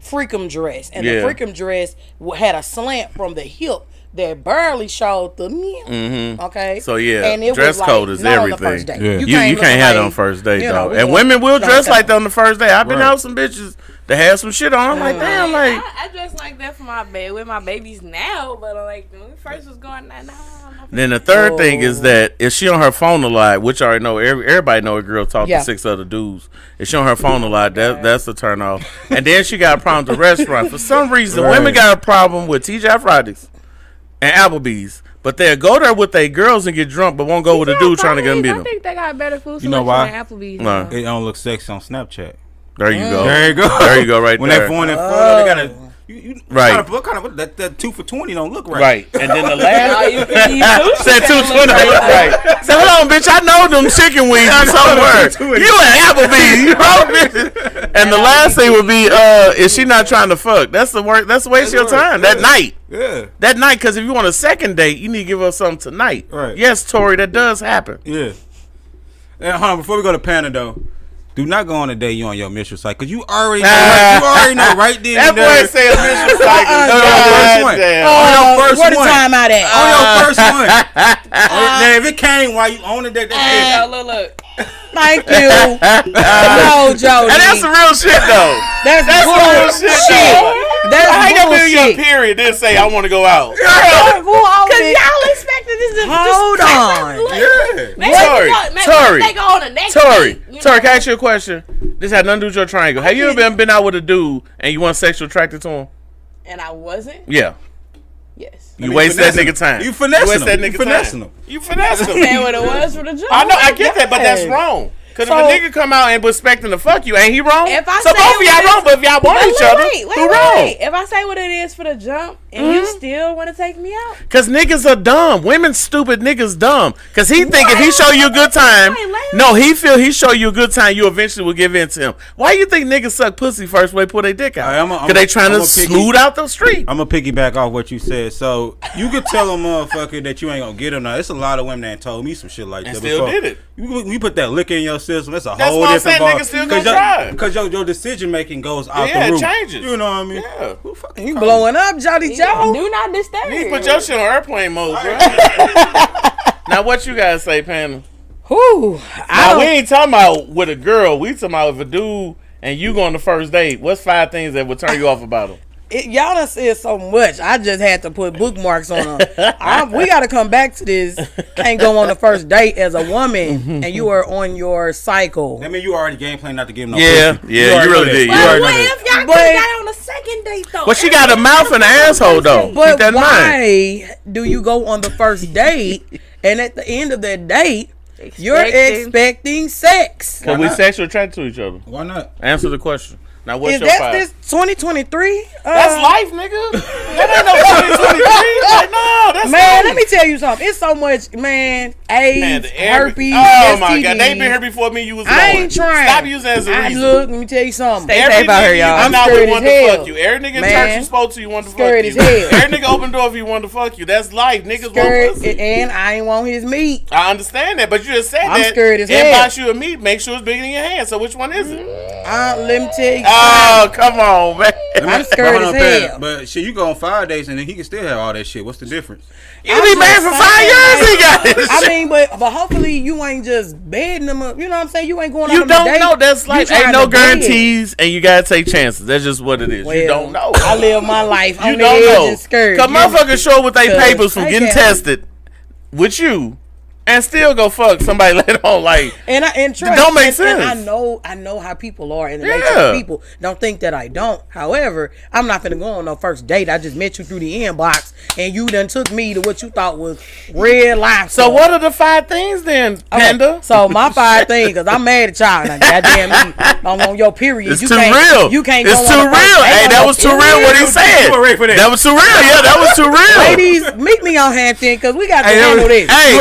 freakum dress, and the freakum dress had a slant from the hip that barely showed the meal. Okay, so yeah, and it dress was code like, is everything. On the first date. Yeah. You can't have it on the first date, though. And women will dress like that on the first day. I've been out with some bitches that had some shit on. I'm like, damn, like I dress like that for my with my babies now, but like when we first was going, nah. Then the third thing is that if she on her phone a lot, which I already know, everybody know a girl talk to 6 other dudes. If she on her phone a lot, that's a turn off. And then she got a problem with the restaurant. For some reason, women got a problem with TGI Fridays and Applebee's. But they'll go there with their girls and get drunk, but won't go with a dude trying to get them beat them. I think they got better food selection than Applebee's. No. It don't look sexy on Snapchat. There you go. There you go. There you go. Right when there. When they phone that photo, they gotta. Right. What kind of that 2 for $20 don't look right. Right. And then the last said 220 right. So hold on, bitch. I know them chicken wings from somewhere. You at Applebee's, you know, bitch. And the last thing would be, is she not trying to fuck? That's the work. That's the waste of your time. That night. Yeah. That night, because if you want a second date, you need to give us something tonight. Right. Yes, Tori, that does happen. Yeah. And hold on, before we go to Panda though. Do not go on a date you on your menstrual cycle, because you already know right then. That boy say a menstrual cycle. On your first one. Where the time out at? On your first one. Now, if it came while you on the date, Look. Thank you. No, Jody. And that's the real shit, though. That's real shit. That's I ain't gonna be your period. Then say I want to go out. Because y'all expected this to hold on. Tori, can I ask you a question? This had nothing to do with your triangle. Have you ever been out with a dude and you weren't sexually attracted to him? And I wasn't? Yeah. Yes. You waste that nigga time. You finessing him. You finessing him. That's what it was for the job. I know, I get that, but that's wrong. Because if a nigga come out and was expecting to fuck you, ain't he wrong? So both of y'all wrong, but if y'all want each other, who wrong? If I say what it is for the jump and you still want to take me out? Because niggas are dumb. Women stupid, niggas dumb. Because he think if he show you a good time, he feel he show you a good time, you eventually will give in to him. Why you think niggas suck pussy first when they put their dick out? Because they trying to smooth out the street. I'm going to piggyback off what you said. So you could tell a motherfucker that you ain't going to get him now. It's a lot of women that told me some shit like that. And still did it. You put that liquor in your system, that's a whole different ball. Niggas still gonna try. Because your decision making goes out the roof. It changes. You know what I mean? Yeah. Who fucking you blowing up, Jody Joe? Do not disturb. You put your shit on airplane mode, bro. Now what you guys say, Panda? We ain't talking about with a girl. We talking about with a dude and you go on the first date. What's 5 things that would turn you off about him? Y'all done said so much. I just had to put bookmarks on them. We got to come back to this. Can't go on the first date as a woman and you are on your cycle. I mean, you already game plan not to give him no pussy. Yeah, you really did. But what if y'all got on the second date though? Well, she got a mouth and an asshole though. But why do you go on the first date and at the end of that date you're expecting sex? Because we sexually attracted to each other. Why not? Answer the question. Now, what's is your that 5? This 2023? That's life, nigga. That ain't no 2023. Like, no, that's life. Let me tell you something. It's so much, AIDS, herpes, oh my STDs. God, they been here before me. You was I ain't trying. Stop using it as a reason. Look, let me tell you something. Stay safe out here, y'all. I'm not wanted to fuck you. Every nigga in church you spoke to, you wanted to fuck you. Every nigga open door if you wanted to fuck you. That's life. Niggas want pussy. And I ain't want his meat. I understand that, but you just said I'm that. scared as hell. Everybody shoot a meat. Make sure it's bigger than your hand. So which one is it? Let me tell you. Oh, come on, man. I'm scared as hell. But shit, you go on 5 days and then he can still have all that shit. What's the difference? You be married for 5 years. He got this I shit. mean, but hopefully you ain't just bedding them up. You know what I'm saying? You ain't going on You a don't date. know. That's like ain't no guarantees, and you gotta take chances. That's just what it is. Well, you don't know. I live my life on You the don't edge know. and scared. Cause motherfuckers show with their papers from getting can't. tested with you, and still go fuck somebody later on. Like, and trust, don't make sense. And I know how people are, and the nature of people. Don't think that I don't. However, I'm not finna go on no first date. I just met you through the inbox, and you done took me to what you thought was red life. So what are the 5 things then, Panda? Okay, so my 5 things, because I'm mad at y'all. Now, goddamn me, I'm on your period. It's too real. You can't. It's too real. Hey, that was too real. What he said. That was too real. Yeah, that was too real. Ladies, meet me on Hampton because we got to handle this. Hey,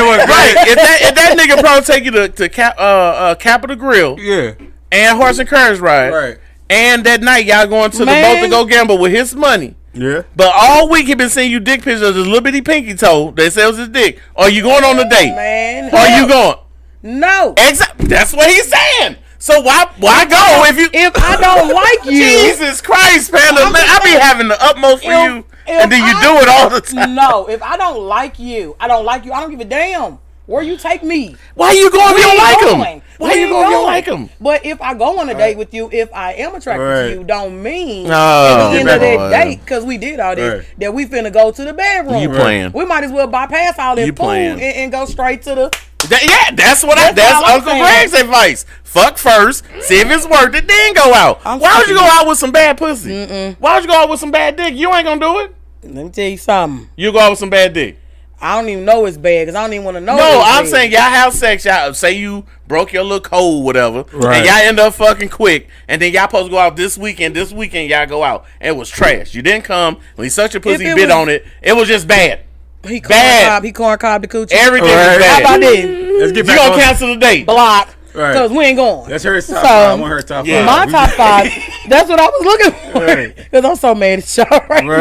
Right. If that nigga probably take you to Capitol Grill. Yeah. And horse and carriage ride. Right. And that night y'all going to the boat to go gamble with his money. Yeah. But all week he been sending you dick pictures of this little bitty pinky toe that says his dick. Are you going on a date? Man. Are you going? No. Exactly. That's what he's saying. So why go if I don't like you? Jesus Christ, man! I be having the utmost for you, and then you do it all the time. No, if I don't like you, I don't give a damn where you take me. Why you going if you don't like him? Why you going if you don't like him? But if I go on a date with you, if I am attracted to you, don't mean at the end of that date, because we did all this, that we finna go to the bedroom. You playing? We might as well bypass all that food and go straight to the. That's Uncle Greg's advice. Fuck first, see if it's worth it, then go out. Why would you go out with some bad pussy? Why would you go out with some bad dick? You ain't gonna do it. Let me tell you something. You go out with some bad dick. I don't even know it's bad because I don't even want to know. No, I'm saying y'all have sex. Y'all say you broke your little code, whatever, and y'all end up fucking quick, and then y'all supposed to go out this weekend. This weekend y'all go out, and it was trash. You didn't come. When he sucked your pussy, he bit on it. It was just bad. He corn cob the coochie. Everything was bad. How about this? Let's get back. You gonna cancel the date? Block. Because we ain't going. That's her top five. I want her top five. My top five. That's what I was looking for. Because I'm so mad at y'all right now.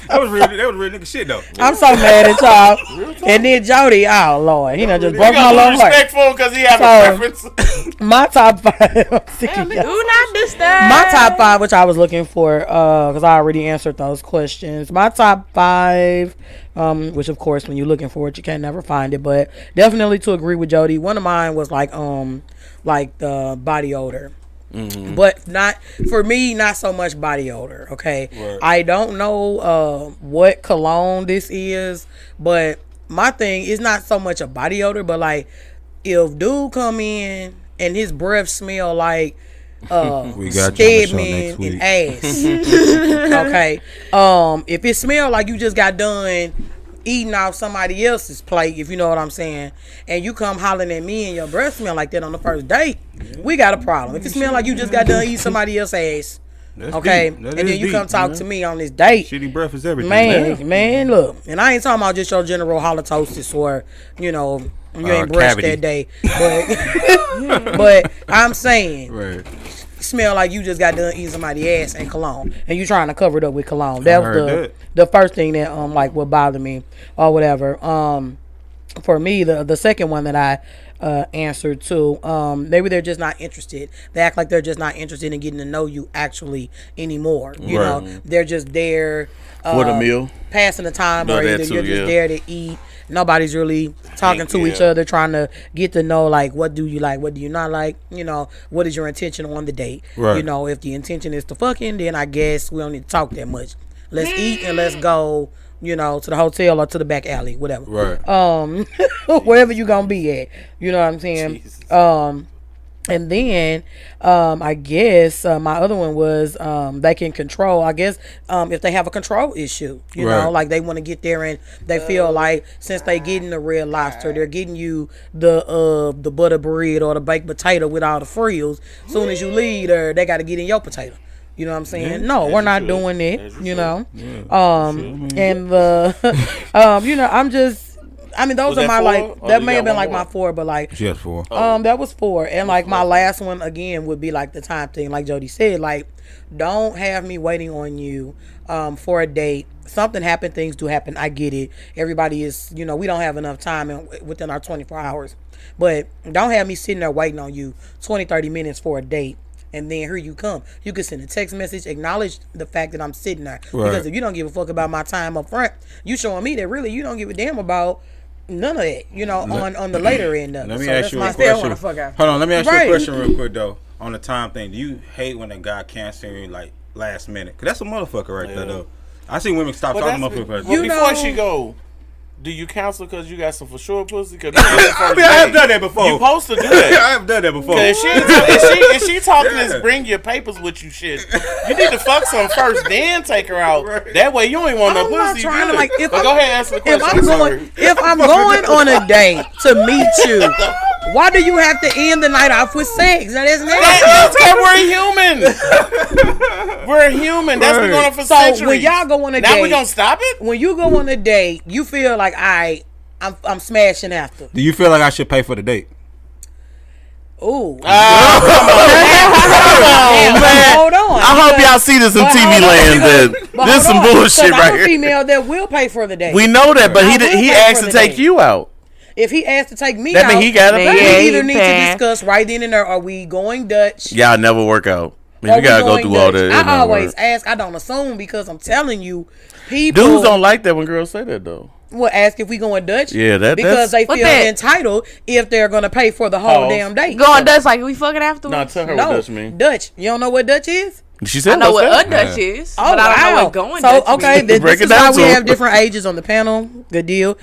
That was real nigga shit though. I'm so mad at y'all. And then Jody, oh Lord, he done just broke my little heart. Respectful because he have a preference. My top five. Do not disturb. My top five, which I was looking for, because I already answered those questions. My top five, which of course when you're looking for it, you can't never find it, but definitely to agree with Jody. One of mine was like the body odor. Mm-hmm. But not for me, not so much body odor. Okay, right. I don't know what cologne this is, but my thing is not so much a body odor, but like if dude come in and his breath smell like Stedman and ass. Okay, if it smell like you just got done eating off somebody else's plate, if you know what I'm saying, and you come hollering at me and your breath smell like that on the first date, we got a problem. If it smell like you just got done eating somebody else's ass, okay, and then you come talk to me on this date, shitty breath is everything. Man, look, and I ain't talking about just your general halitosis or you ain't brushed that day, but I'm saying, right. Smell like you just got done eating somebody's ass and cologne, and you trying to cover it up with cologne. That was the first thing that would bother me or whatever. For me, the second one that I answered to, maybe they're just not interested. They act like they're just not interested in getting to know you actually anymore. You know, they're just there for the meal, passing the time, or you're just there to eat. Nobody's really talking to each other, trying to get to know, like, what do you like, what do you not like, what is your intention on the date. Right. If the intention is to fucking, then I guess we don't need to talk that much. Let's eat and let's go, to the hotel or to the back alley, whatever. Right. Wherever you gonna be at. You know what I'm saying? Jesus. And then, I guess my other one was they can control. I guess if they have a control issue, you know, like they want to get there and they feel like since they getting the Red Lobster, they're getting you the butter bread or the baked potato with all the frills. Soon as you leave there, they got to get in your potato. You know what I'm saying? Yeah, no, we're not doing it. And I'm just. I mean, those are my that may have been like my 4, but like she has 4. That was 4, and like my last one again would be like the time thing, like Jody said, like don't have me waiting on you for a date. Something happened, things do happen. I get it. Everybody is, we don't have enough time within our 24 hours, but don't have me sitting there waiting on you 20-30 minutes for a date. And then here you come. You can send a text message, acknowledge the fact that I'm sitting there. Right. Because if you don't give a fuck about my time up front, you showing me that really you don't give a damn about none of that, on the later end of it. Let me ask you a question. Hold on, let me ask you a question real quick though. On the time thing, do you hate when a guy cancel you like last minute? Cause that's a motherfucker right there though. I see women stop talking to motherfuckers. Before she go, do you cancel because you got some for sure pussy? Cause I have done that before. You supposed to do that. I have done that before. If she talking this, bring your papers with you shit. You need to fuck some first, then take her out. Right. That way you ain't want no pussy. Go ahead, answer the question. If I'm going on a date to meet you, why do you have to end the night off with sex? That isn't it. That's because we're human. We're human. That's been going on for centuries. So when y'all go on a date, now we gonna stop it. When you go on a date, you feel like I'm smashing after. Do you feel like I should pay for the date? Ooh. Oh, man. Hold on. I hope y'all see this in TV land. This some bullshit right I'm a here. female that will pay for the date. We know that, but he asked to take you out. If he asked to take me That out, mean he gotta pay. we either need to discuss right then and there. Are we going Dutch? Y'all never work out. You gotta go through all that. I always ask. I don't assume because I'm telling you, people Dudes don't like that when girls say that though. will ask if we going Dutch. Yeah, because they feel entitled if they're gonna pay for the whole damn date. Going Dutch like we fucking afterwards. No, tell her what Dutch mean. Dutch. You don't know what Dutch is? She said I know what a Dutch is, but I don't know what going Dutch means. Okay, this is why we have different ages on the panel. Good deal.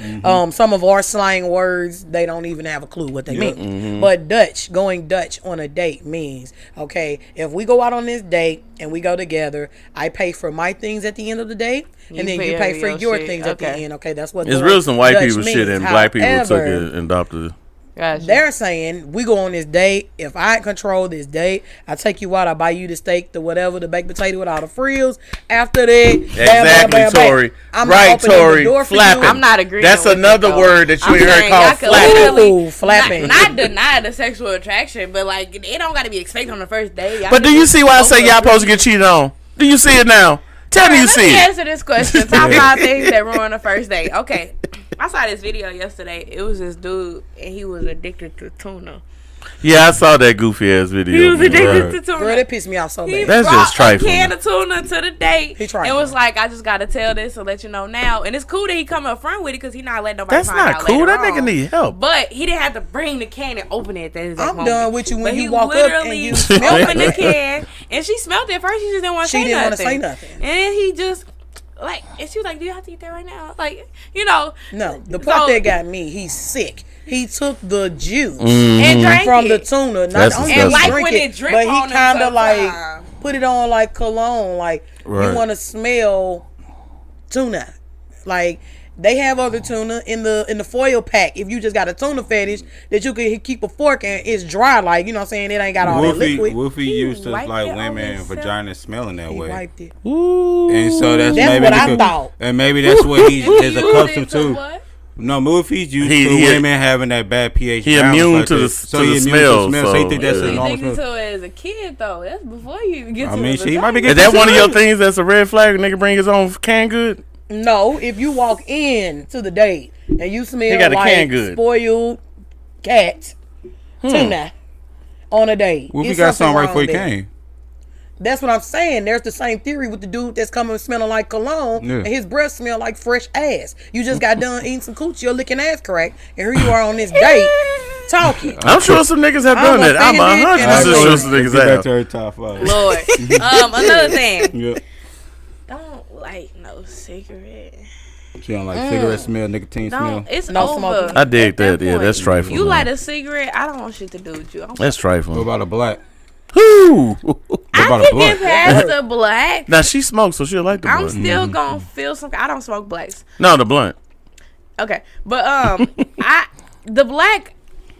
Some of our slang words, they don't even have a clue what they mean. But Dutch, going Dutch on a date means, okay, if we go out on this date and we go together, I pay for my things at the end of the date, and then you pay for your things at the end. Okay, that's what it's really some white Dutch people means. shit and black people took it and adopted it. Gotcha. They're saying we go on this date. If I control this date, I take you out. I buy you the steak, the whatever, the baked potato with all the frills. After that, exactly, Tori. Right, Tori. Flapping. I'm not agreeing. That's another word that you ain't heard called flapping. Ooh, flapping. Not deny the sexual attraction, but like it don't got to be expected on the first date. But do you see why I say y'all supposed to get cheated on? Do you see it now? Tell me you see it. Let me answer this question. Top 5 things that ruin the first date. Okay. I saw this video yesterday. It was this dude, and he was addicted to tuna. Yeah, I saw that goofy ass video. He was addicted to tuna. Girl, that pissed me off so bad. That's just trifling. He brought a can of tuna to the date. He tried. It was like, I just got to tell this to let you know now. And it's cool that he come up front with it because he not letting nobody That's find not out cool. later That on. nigga need help. But he didn't have to bring the can and open it at that exact I'm moment. done with you when But you he walk up and you opened the can, and she smelled it at first. She just didn't want to say nothing. She didn't want to say nothing. And then he just... Like, and she was like, do you have to eat that right now? Like, you know. No, the part that got me, he's sick. He took the juice and drank from the tuna. Not only and like drink when it drip but he on kind of like time. Put it on like cologne. Like, you want to smell tuna. Like, they have other tuna in the foil pack. If you just got a tuna fetish that you can keep a fork and it's dry, like, you know what I'm saying, it ain't got all that liquid. Wolfie used to like women vagina smelling that way. He wiped it. Ooh. And so that's maybe what I thought. And maybe that's what he is accustomed to. What? No, Wolfie's used to women having that bad pH. He immune to the smell. So he think that's a normal He smell. to it as a kid though. That's before you even get to mean, the she might be Is that one of your things that's a red flag? Nigga bring his own canned good? No, if you walk in to the date and you smell got a like canned good. spoiled cat tuna on a date. Wolfie got something right before he came. That's what I'm saying. There's the same theory with the dude that's coming smelling like cologne and his breath smell like fresh ass. You just got done eating some coochie or licking ass crack, and here you are on this date talking. I'm sure some niggas have done that. I'm 100% sure some niggas have. Back to her top 5. Lord. Another thing. Yeah. Don't like no cigarette. She don't like cigarette smell, nicotine smell. It's No over. smoking. I dig At that. Yeah, point. that's trifling. You light a cigarette, I don't want shit to do with you. That's What trifling. about a black? Who? I about a can get blunt? past the black. Now she smokes, so she'll like the I'm blunt. still gonna feel some. I don't smoke blacks. No, the blunt. Okay, but the black,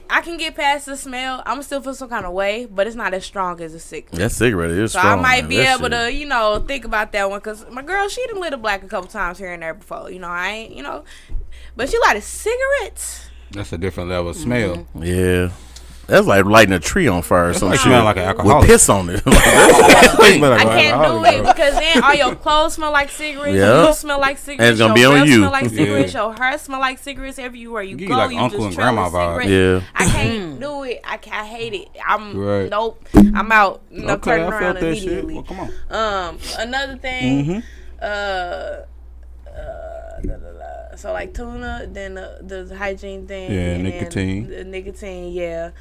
I can get past the smell. I'm still feel some kind of way, but it's not as strong as a cigarette. That cigarette is So strong. I might man. be That able shit. to, think about that one because my girl, she done lit a black a couple times here and there before. I ain't, but she light a cigarettes. That's a different level of smell. Yeah. That's like lighting a tree on fire or some Like shit. smell like an with alcoholic. piss on it. I can't do it because then all your clothes smell like cigarettes. Yeah. You smell like cigarettes. And it's gonna your be on breath you. smell like cigarettes. Yeah. Your hair smell like cigarettes. Everywhere you You go, like you uncle just and trail grandma with vibe. cigarettes. Yeah. I can't do it. I hate it. I'm Right. nope. I'm out. Okay, turning I around felt that immediately. shit. Well, come on. Another thing. So like tuna, then the hygiene thing. Yeah, and nicotine. Then the nicotine, yeah.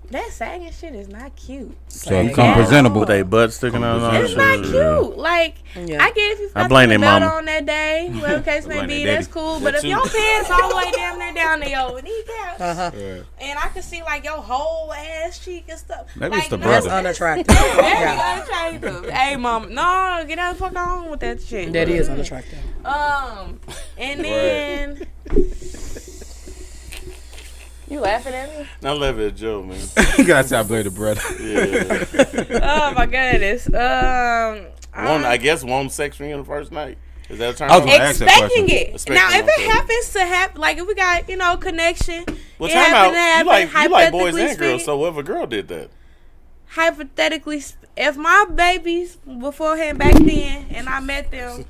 That sagging shit is not cute. So you come presentable. With they butt sticking out. and all that It's shit. not cute. Like, Yeah. I get if you fucking blame the their belt mama. on that day, whatever the case may Blame be, their that's daddy. cool. That But if too. your pants all the way down there, down to your kneecaps, Yeah. and I can see like your whole ass cheek and stuff. Maybe like, it's the no, That's brother. unattractive. Very Yeah. unattractive. Hey, mom, no, get out the fuck on with that shit. That is unattractive. And then you laughing at me? I love it, Joe, man. You gotta say I blame the brother. Yeah. Oh my goodness. I guess one sex ring on the first night. Is that a turn on? Expecting it. Now, if it happens to happen, like if we got connection, well, time out. You like boys and girls. So what if a girl did that? Hypothetically, if my babies beforehand back then, and I met them.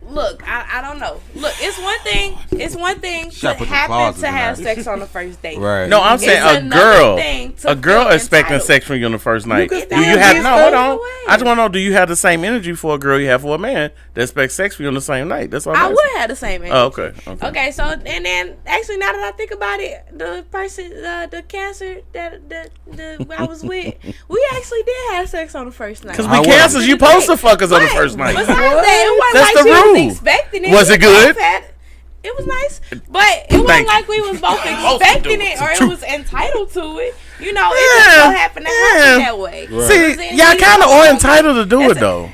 Look, I don't know. Look, it's one thing to happen to have sex on the first date. Right. No, I'm saying a girl expecting sex from you on the first night. Do you have hold on? I just want to know, do you have the same energy for a girl you have for a man that expects sex from you on the same night? That's all. I would have the same energy. Oh, okay. Okay, so and then actually now that I think about it, the person, the cancer that I was with, we actually did have sex on the first night. Because we cancers, you supposed to fuck us on the first night. Besides that, that's the rule. Expecting it. Was it good? It was nice, but it wasn't like we was both expecting it or it was entitled to it. You know, it just so happened to happen that way. Right. See, y'all kind of are entitled to do it though.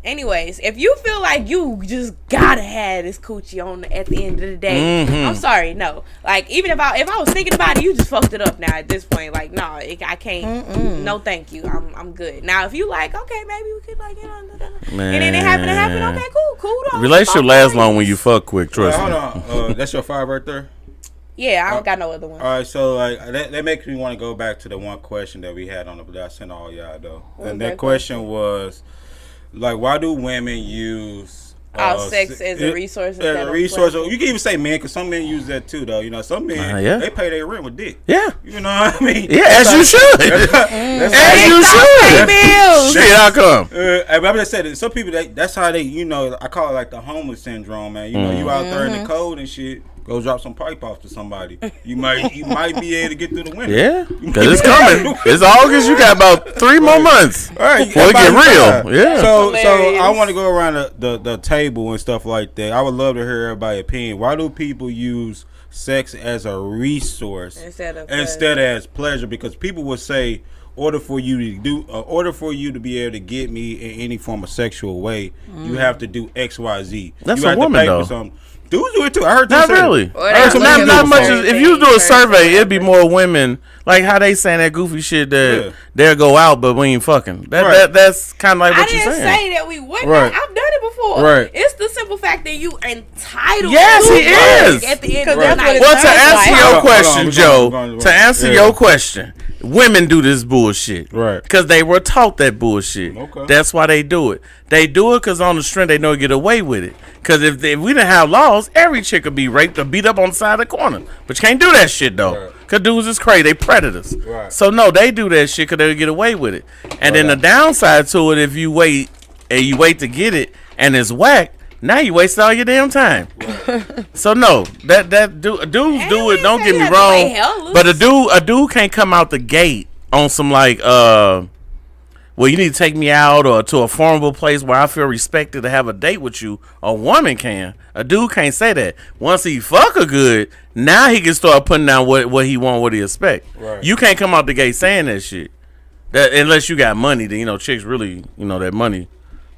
Anyways, if you feel like you just gotta have this coochie on at the end of the day, I'm sorry, no. Like even if I was thinking about it, you just fucked it up now at this point. Like no, I can't. No, thank you. I'm good. Now if you like, okay, maybe we could like and then it happened to happen. Okay, cool. Relationship lasts long when you fuck quick. Trust me. Hold on, that's your 5 right there. Yeah, I don't got no other one. All right, so like that makes me want to go back to the one question that we had on that I sent all y'all though, and that question was. Like, why do women use sex as a resource? As a resource. You can even say men, because some men use that too, though. You know, some men they pay their rent with dick. Yeah, you know what I mean. Yeah, as you should. As you should. Shit, how come? I'm just saying, some people that's how they. You know, I call it like the homeless syndrome, man. You know, you out there in the cold and shit. Go drop some pipe off to somebody. You might be able to get through the winter. Yeah, because it's coming. It's August. You got about 3 more months. All right, before it get real. Yeah. So I want to go around the table and stuff like that. I would love to hear everybody's opinion. Why do people use sex as a resource instead of as pleasure? Because people would say, order for you to be able to get me in any form of sexual way, you have to do X, Y, Z. That's you a have woman to pay though. For something. Dudes do it too. I heard not really. Not much. If you do a survey, it'd be more women. Like how they saying that goofy shit that they'll go out, but we ain't fucking. That's kind of like what you're saying. I didn't say that we wouldn't. Right. I've done it before. Right. It's the simple fact that you entitled. Yes, he is. At the end of the night. Well, to answer your question, Joe. To answer your question, women do this bullshit. Right. Because they were taught that bullshit. Okay. That's why they do it. They do it because on the strength they know get away with it. Because if we didn't have laws, every chick would be raped or beat up on the side of the corner. But you can't do that shit though. Right. Because dudes is crazy. They predators. Right. So no, they do that shit because they get away with it. And then the downside to it, if you wait to get it and it's whack, now you waste all your damn time. Right. So no, dudes do it. Don't get me wrong, but a dude can't come out the gate on some like well, you need to take me out or to a formidable place where I feel respected to have a date with you. A woman can. A dude can't say that. Once he fuck her good, now he can start putting down what he want, what he expect. Right. You can't come out the gate saying that shit. That unless you got money, then chicks really, that money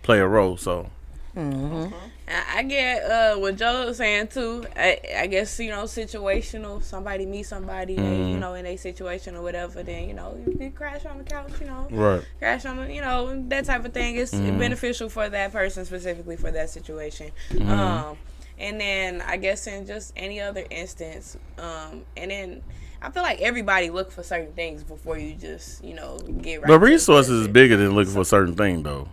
play a role. So. Mm-hmm. I get what Joe was saying too. I guess situational. Somebody meet somebody, in a situation or whatever. Then you crash on the couch. Right. Crash on the that type of thing is beneficial for that person specifically for that situation. And then I guess in just any other instance, and then I feel like everybody look for certain things before you just get right. But resources is bigger than looking for a certain thing though.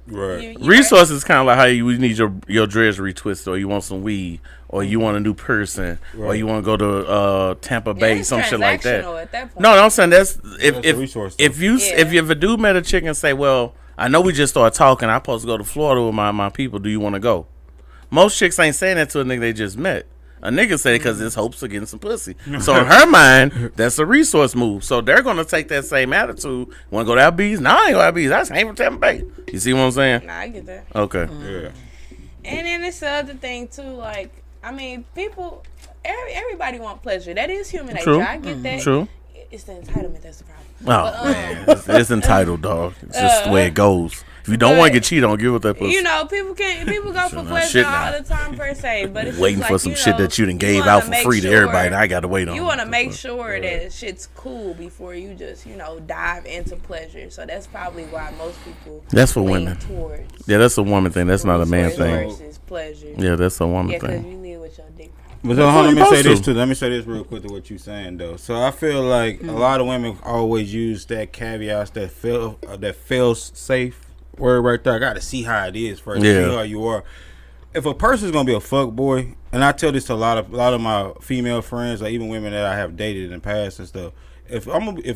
Right. Resources kind of like how you need your dreads retwisted, or you want some weed, or you want a new person, or you want to go to Tampa Bay, some shit like that. At that point. No, I'm saying that's if a dude met a chick and say, well, I know we just started talking, I'm supposed to go to Florida with my people. Do you want to go? Most chicks ain't saying that to a nigga they just met. A nigga say it because it's hopes of getting some pussy. So in her mind, that's a resource move. So they're going to take that same attitude. Want to go to Applebee's? No, I ain't going to Applebee's. I ain't from Tampa Bay. You see what I'm saying? Nah, I get that. Okay. Yeah. And then it's the other thing, too. Like, I mean, people, everybody want pleasure. That is human nature. I get that. True. It's the entitlement that's the problem. Oh, man. It's entitled, dog. It's just the way it goes. If you don't want to get cheated on, give with that pussy. You know, people go for pleasure all the time per se, but it's waiting just for like, some shit that you done gave out for free to everybody. I got to wait on. You want to make sure that shit's cool before you just dive into pleasure. So that's probably why most people. That's for women. Yeah, that's a woman thing. That's not a man thing. Versus pleasure. Yeah, that's a woman thing. Yeah, thing. because you live with your dick. But let me say this too. Let me say this real quick to what you're saying though. So I feel like a lot of women always use that caveats that feels safe word right there. I got to see how it is first. See how you are. If a person's gonna be a fuck boy, and I tell this to a lot of my female friends, or even women that I have dated in the past and stuff. If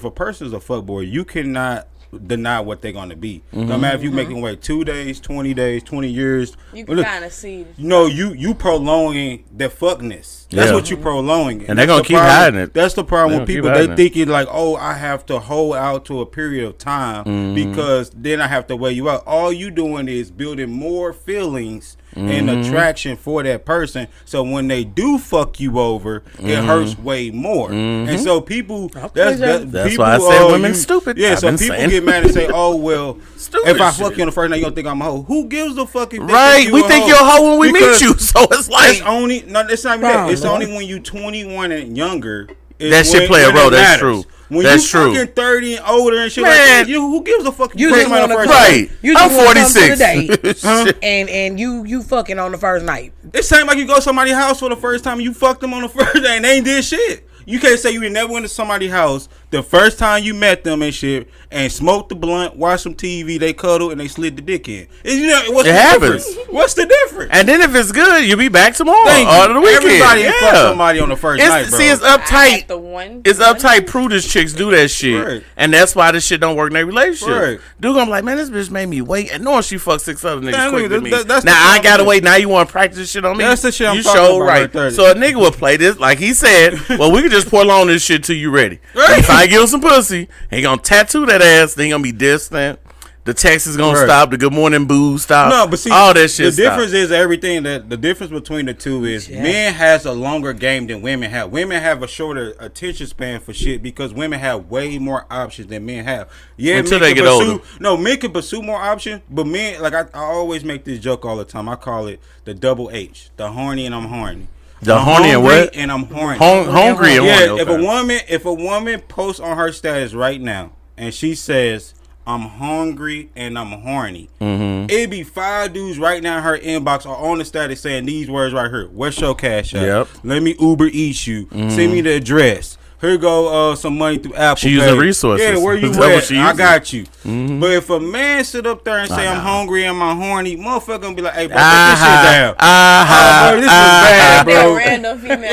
a person's a fuck boy, you cannot deny what they're gonna be. No matter if you make them wait 2 days, 20 days, 20 years. You can kind of see. You prolonging the fuckness. That's what you prolonging, and they're gonna keep hiding it. That's the problem with people. They thinking like, oh, I have to hold out to a period of time because then I have to weigh you out. All you doing is building more feelings and attraction for that person. So when they do fuck you over, it hurts way more. And so people, that's why I say women stupid. Yeah, so people get mad and say, oh well, if I fuck you on the first night, you don't think I'm a hoe. Who gives a fuck? Right, we think you're a hoe when we meet you. So it's like it's only it's not that. It's only when you 21 and younger. That shit play a role. That's true. When you fucking 30 and older and shit like that, who gives a fuck? You just want to right. I'm 46. And you fucking on the first night. It seems like you go to somebody's house for the first time. You fucked them on the first day and they ain't did shit. You can't say you never went to somebody's house the first time you met them and shit and smoked the blunt, watched some TV, they cuddled and they slid the dick in. What's the difference? What's the difference? And then if it's good, you'll be back tomorrow or the weekend. Everybody fuck somebody on the first night, bro. See, it's uptight. It's uptight. Prudish chicks do that shit, right. And that's why this shit don't work in their relationship. Right. Dude, I'm like, man, this bitch made me wait, and knowing she fucked 6 other niggas quicker than me. Now I gotta wait. Now you want to practice this shit on me? That's the shit I'm you talking show about right. There. So a nigga would play this like he said. Well, we can just pour on this shit till you ready. Right. If I give him some pussy, he gonna tattoo that ass. Then he gonna be distant. The text is gonna stop. The good morning boo stop. No, but see, all that shit. The difference is everything. That the difference between the two is men has a longer game than women have. Women have a shorter attention span for shit because women have way more options than men have. Yeah, until they get older. No, men can pursue more options, but men, like I always make this joke all the time. I call it the double H, the horny and I'm horny. The horny and what? And I'm horny. Hungry and horny. Okay. If a woman posts on her status right now and she says, I'm hungry and I'm horny. It'd be 5 dudes right now in her inbox or on the status saying these words right here. What's your cash app? Yep. Let me Uber Eats you. Send me the address. Here go some money through Apple She using resources. Yeah, where you at? I got you. But if a man sit up there and say I'm hungry and I'm horny, motherfucker gonna be like, hey, bro, put this shit down. Bro, this is bad, bro. Random female.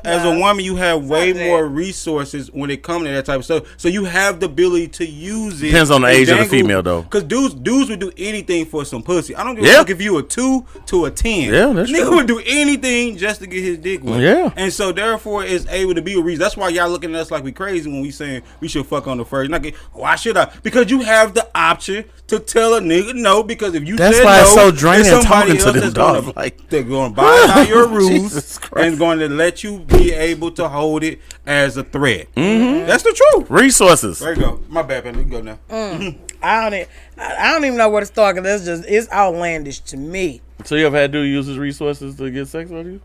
As a woman, you have way more resources when it comes to that type of stuff. So you have the ability to use it. Depends on the age of the female, though. Because dudes would do anything for some pussy. I don't give a fuck if you a 2 to a 10. Yeah, that's true. Nigga would do anything just to get his dick wet. Yeah. And so therefore it's able to be a reason. That's why y'all looking at us like we crazy when we saying we should fuck on the first night. Why should I? Because you have the option to tell a nigga no. Because if you that's said why no, it's so draining talking to them dogs. Like they're going to buy out your rules and going to let you be able to hold it as a threat. That's the truth. Resources. There you go. My bad, man. You can go now. I don't even know where to start because it's outlandish to me. So you ever had to use his resources to get sex with you?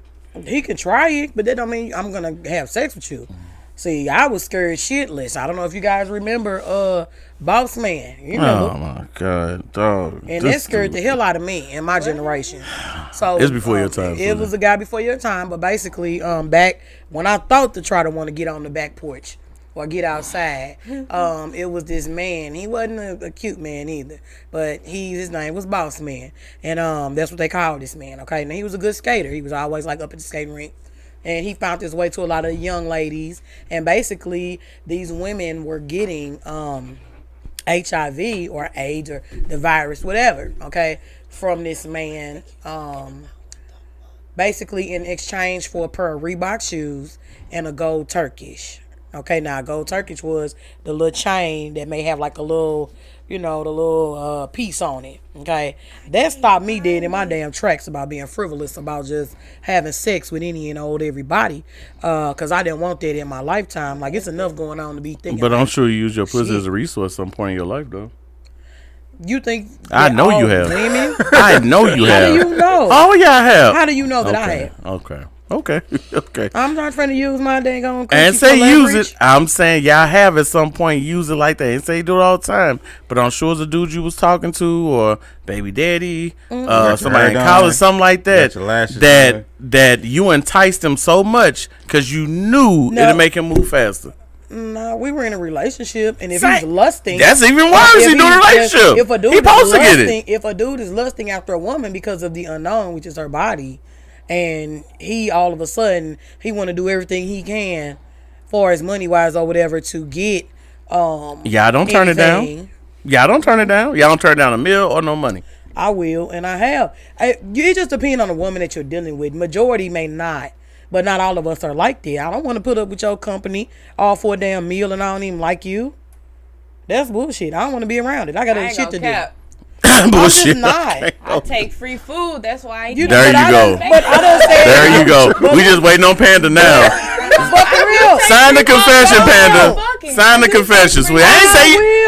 He can try it, but that don't mean I'm gonna have sex with you. See, I was scared shitless. I don't know if you guys remember Boss Man. You remember? Oh my god, dog. And that scared the hell out of me in my generation. So it's before your time. It was a guy before your time, but basically, back when I thought to try to want to get on the back porch or get outside, it was this man. He wasn't a cute man either, but his name was Boss Man, and that's what they called this man. Okay, now he was a good skater. He was always like up at the skating rink, and he found his way to a lot of young ladies. And basically, these women were getting HIV or AIDS or the virus, whatever. Okay, from this man. Basically, in exchange for a pair of Reebok shoes and a gold Turkish. Okay, now gold Turkish was the little chain that may have like a little, the little piece on it. Okay, that stopped me dead in my damn tracks about being frivolous about just having sex with any and old everybody. Cause I didn't want that in my lifetime. Like it's enough going on to be thinking. But I'm sure you use your pussy as a resource at some point in your life, though. You think? I know you have. Women? I know you have. How do you know? Oh yeah, I have. How do you know that I have? Okay. I'm not trying to use my dang on. And say use it. I'm saying y'all have at some point use it like that. And say you do it all the time. But I'm sure it's a dude you was talking to or baby daddy, somebody in college, something like that. That you enticed him so much because you knew it'd make him move faster. No, we were in a relationship, and if he's lusting, that's even worse. He's doing a relationship. If a dude is lusting, if a dude is lusting after a woman because of the unknown, which is her body, and he all of a sudden he want to do everything he can, for his money wise or whatever, to get don't turn it down. Y'all don't turn it down. Y'all don't turn down a meal or no money. I will, and I have. It just depends on the woman that you're dealing with. Majority may not. But not all of us are like that. I don't want to put up with your company all for a damn meal and I don't even like you. That's bullshit. I don't want to be around it. I got other shit to do. Bullshit. I'm just not. I take free food. That's why I There you go. There you go. We just waiting on Panda now. But for real. Sign the confession, Panda. Sign the confession.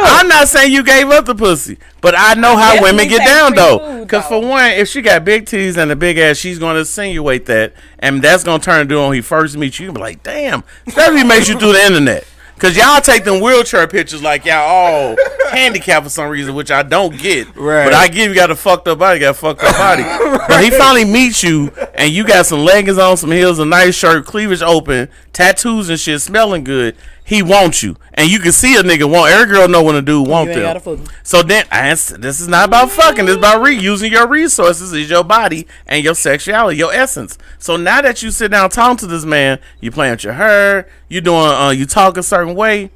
I'm not saying you gave up the pussy, but I know how women get down though. Because for one, if she got big titties and a big ass, she's going to insinuate that, and that's going to turn to when he first meets you. You'll be like, damn. Especially if he makes you through the internet. Because y'all take them wheelchair pictures like y'all all handicapped for some reason, which I don't get. Right. But I give you got a fucked up body, But he finally meets you, and you got some leggings on, some heels, a nice shirt, cleavage open, tattoos and shit, smelling good. He wants you. And you can see a nigga want. Every girl know when a dude want them. So then, this is not about fucking. It's about using your resources, is your body and your sexuality, your essence. So now that you sit down talking to this man, you playing with your hair, you doing, you talk a certain way,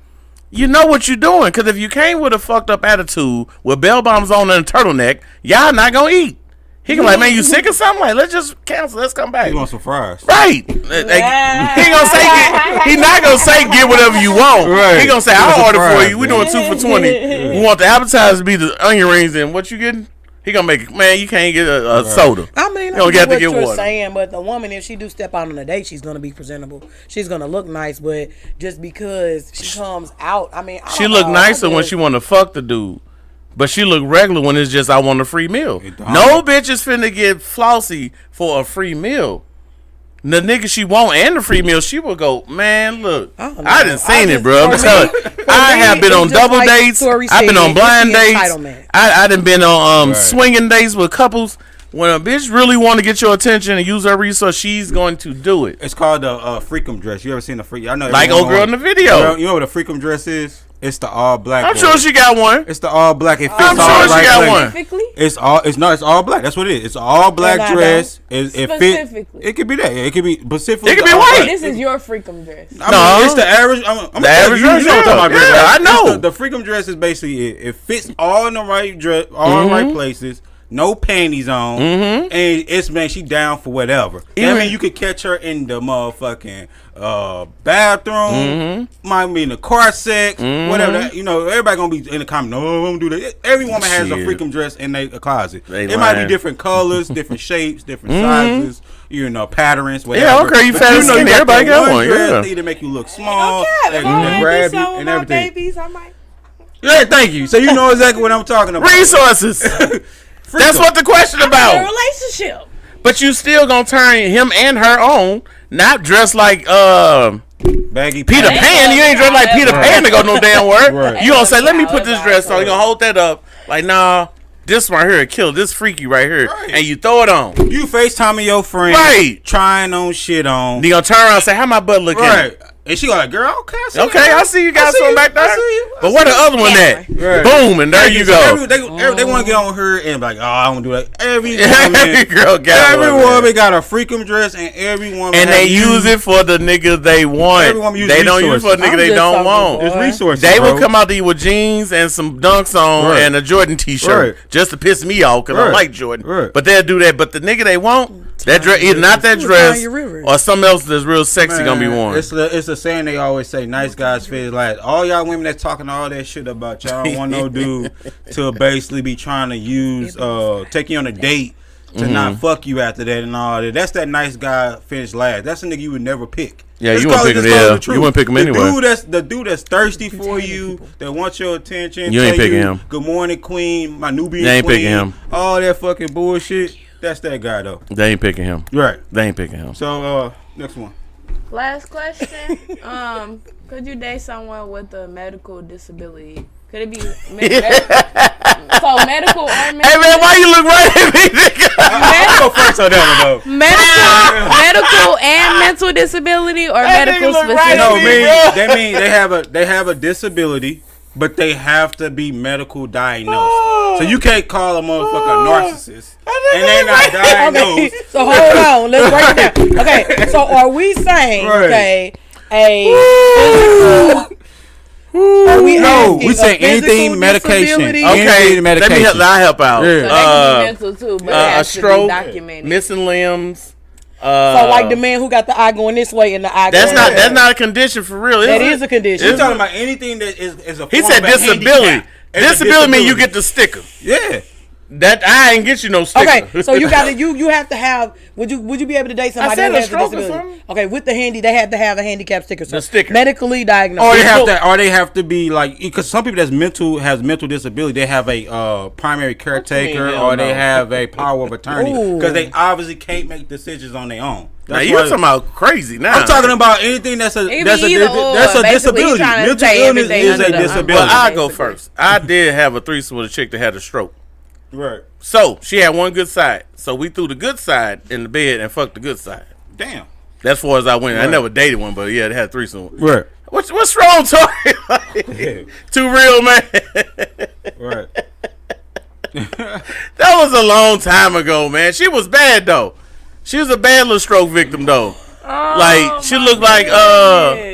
you know what you're doing. Because if you came with a fucked up attitude with bell bottoms on and a turtleneck, y'all not going to eat. He can like, man, you sick or something? Like, let's just cancel. Let's come back. He wants some fries. Right. He gonna say, he not gonna say get whatever you want. Right. He gonna say, I'll order for you. We doing 2 for $20. We want the appetizer to be the onion rings, and what you getting? He gonna make it. Man, you can't get a soda. I mean, I get what you're saying, but the woman, if she do step out on a date, she's gonna be presentable. She's gonna look nice, but just because she comes out, I mean, she look nicer when she want to fuck the dude. But she look regular when it's just I want a free meal. No bitch is finna get flossy for a free meal. The nigga she want and the free meal, she will go, man, look, I done seen it, bro. I'm telling you. I have been on double dates. I've been on blind dates. I done been on swinging dates with couples. When a bitch really want to get your attention and use her resource, she's going to do it. It's called a freakum dress. You ever seen a freak? I know. Like old girl in the video. You know what a freakum dress is? It's the all black. I'm sure she got one. It's the all black. It fits I'm all sure she got one. It's all black. That's what it is. It's all black dress. It fits. It could be that. It could be specifically. It could be white. This is your freakum dress. No, it's the average. I'm the average dress. You know what I'm talking about. I know. The freakum dress is basically it fits all in the right dress, all in the right places. No panties on, and it's man, she down for whatever. I mean, you could catch her in the motherfucking bathroom, might be in the car sex, whatever. That, everybody gonna be in the comment. No, I don't do that. Every woman has a freakum dress in their closet. It might be different colors, different shapes, different sizes. Patterns, whatever. Yeah, okay, you fat and skinny. Everybody got one. Yeah, either make you look small, they grab you and everything. Babies, I might. Yeah, thank you. So you know exactly what I'm talking about. Resources. That's what the question about. A relationship. But you still gonna turn him and her on, not dressed like baggy Peter Pan. You ain't dressed like Peter Pan to go no damn word. Right. You gonna say, let me put this dress on. You gonna hold that up like, nah, this right here kill this freaky right here, and you throw it on. You FaceTiming your friend, trying on shit on. You gonna turn around and say, how my butt looking? Right. And she like, girl, I see you got something back there. But where the other one at? Right. Boom, and there you go. They want to get on her and be like, oh, I want to do that. Every woman got a freakum dress, and every woman and they use it for the nigga they want. Every woman they don't use it for the nigga they don't want. It's resources. They will come out to you with jeans and some dunks on and a Jordan t-shirt just to piss me off because I like Jordan. Right. But they'll do that. But the nigga they want, That dress, either not that dress or something else that's real sexy gonna be worn. It's a saying they always say, nice guys finish last. All y'all women that talking all that shit about y'all don't want no dude to basically be trying to use, take you on a date to not fuck you after that and all that. That's that nice guy finish last. That's a nigga you would never pick. Yeah, you wouldn't pick him. Yeah, you wouldn't pick him anyway. The dude that's thirsty for you, that wants your attention. You ain't picking him. Good morning, queen. My Nubian queen. You ain't picking him. All that fucking bullshit. That's that guy though. They ain't picking him. Right. They ain't picking him. So next one. Last question. Could you date someone with a medical disability? Could it be so medical or mental? Hey man, why you look right at me, nigga? I'll go first on that one though. Medical and mental disability or medical specific? Right no, that mean they have a disability, but they have to be medical diagnosed. So you can't call a motherfucker a narcissist and they not diagnosed. Okay, so hold on, let's break it down. Okay, so are we saying we say anything medication. Okay, let me help out. Yeah. So that could be mental too, but it has a stroke, to be documented. Missing limbs. So like the man who got the eye going this way and the eye that's going not that's not a condition for real. That is a condition. You're talking about anything that is a form he said of disability. Disability means you get the sticker. Yeah. That I ain't get you no sticker. Okay, so you got to you have to have. Would you be able to date somebody that has a disability? Okay, with the handy, they have to have a handicap sticker. So the sticker, medically diagnosed. Or they have to be like, because some people has mental disability, they have a primary caretaker or they have a power of attorney because they obviously can't make decisions on their own. Now you're talking about crazy. Now I'm talking about anything that's a disability. Mental illness is a disability. Well, I'll go first. I did have a threesome with a chick that had a stroke. Right. So she had one good side. So we threw the good side in the bed and fucked the good side. Damn. That's far as I went. Right. I never dated one, but yeah, they had a threesome. Right. What's wrong, Tori? Too real, man. Right. That was a long time ago, man. She was bad though. She was a bad little stroke victim though. Like she looked like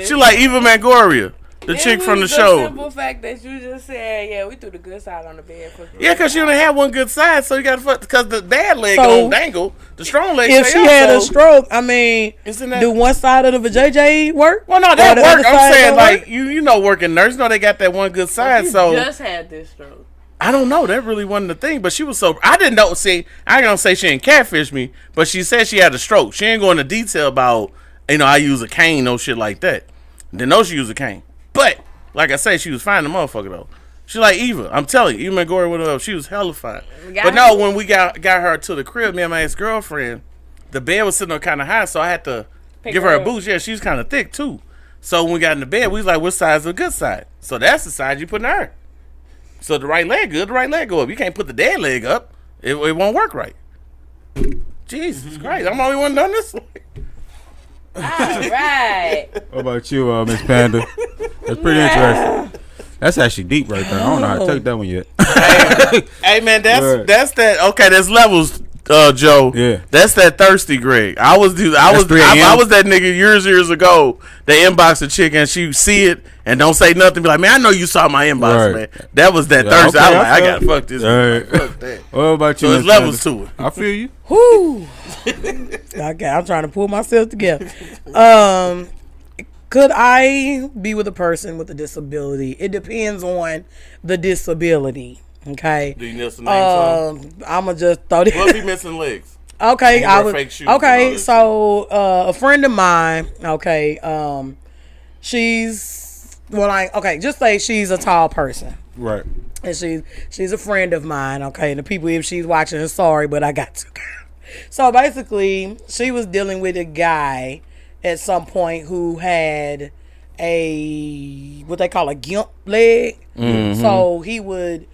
she like Eva Longoria. The chick from the show. The simple fact that you just said, yeah, we threw the good side on the bed. Yeah, because she only had one good side, so you got to fuck. Because the bad leg don't dangle, the strong leg. If she had a stroke, I mean, do one side of the vajayjay work? Well, no, that work. I'm saying like you know, working nurse, know they got that one good side. So just had this stroke. I don't know. That really wasn't the thing, but she was so. I didn't know. See, I ain't gonna say she ain't catfish me, but she said she had a stroke. She ain't going into detail about I use a cane, no shit like that. Didn't know she used a cane, but. Like I say, she was fine, the motherfucker though. She like Eva. I'm telling you, Eva Longoria, whatever. She was hella fine. But no, when we got her to the crib, me and my ex-girlfriend, the bed was sitting up kind of high, so I had to give her a boost. Yeah, she was kind of thick too. So when we got in the bed, we was like, "What side's the good side?" So that's the side you put in her. So the right leg good, the right leg go up. You can't put the dead leg up; it won't work right. Jesus Christ, I'm the only one done this way. All right. What about you, Miss Panda? That's pretty interesting. That's actually deep right there. I don't know how to take that one yet. Hey man, that's that. Okay, there's levels, Joe. Yeah, that's that thirsty Greg. I was that nigga years ago. They inbox a chick and she see it and don't say nothing. Be like, man, I know you saw my inbox, man. That was that thirsty. Okay, I was like, I gotta fuck this. Right. Fuck that. What about you? So there's levels to it. I feel you. Whoo. Okay, I'm trying to pull myself together. Could I be with a person with a disability? It depends on the disability. Okay. Do you know some names? I'ma just throw this. What if he missing legs? Okay, okay. So a friend of mine. Okay. She's just say she's a tall person. Right. And she's a friend of mine. Okay. And the people, if she's watching, are sorry, but I got to. So basically, she was dealing with a guy at some point who had what they call a gimp leg. Mm-hmm. So he would,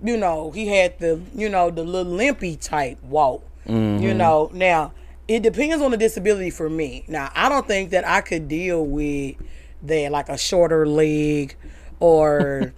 he had the little limpy type walk. Mm-hmm. Now it depends on the disability for me. Now I don't think that I could deal with that, like a shorter leg or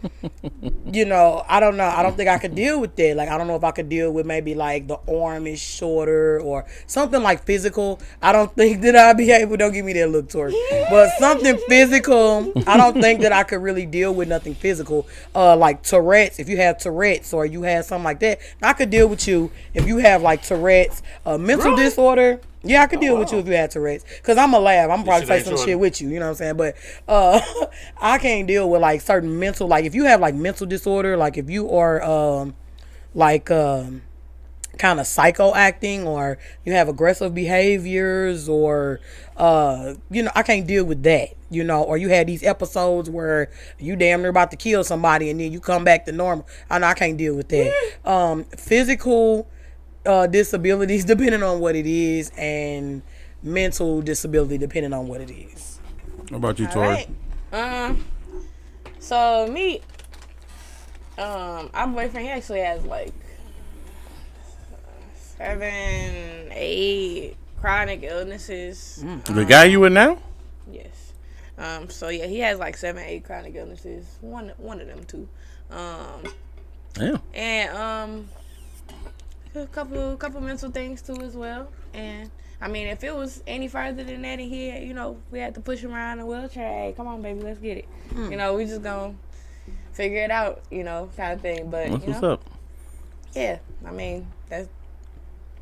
you know, I don't know. I don't think I could deal with that. Like, I don't know if I could deal with maybe like the arm is shorter or something like physical. I don't think that I'd be able. Don't give me that look, Tori. But something physical, I don't think that I could really deal with nothing physical. Like Tourette's. If you have Tourette's or you have something like that, I could deal with you. If you have like Tourette's, mental disorder. Yeah, I could deal with you if you had Tourette's. Because I'm a laugh. I'm probably say some shit with you. You know what I'm saying? But I can't deal with like certain mental, like if you have like mental disorder, like if you are kind of psycho acting, or you have aggressive behaviors, or you know, I can't deal with that. You know, or you had these episodes where you damn near about to kill somebody and then you come back to normal. I know I can't deal with that. Physical disabilities depending on what it is, and mental disability depending on what it is. What about you, Tori? Right. So me, our boyfriend, he actually has like 7, 8 chronic illnesses. The guy you with now? Yes. So yeah, he has like 7, 8 chronic illnesses. One of them too. Yeah. And a couple mental things too as well. And I mean, if it was any further than that, and he had, you know, we had to push him around in a wheelchair, hey, come on, baby, let's get it. You know, we just gonna figure it out, you know, kind of thing. But What's up? Yeah, I mean, that's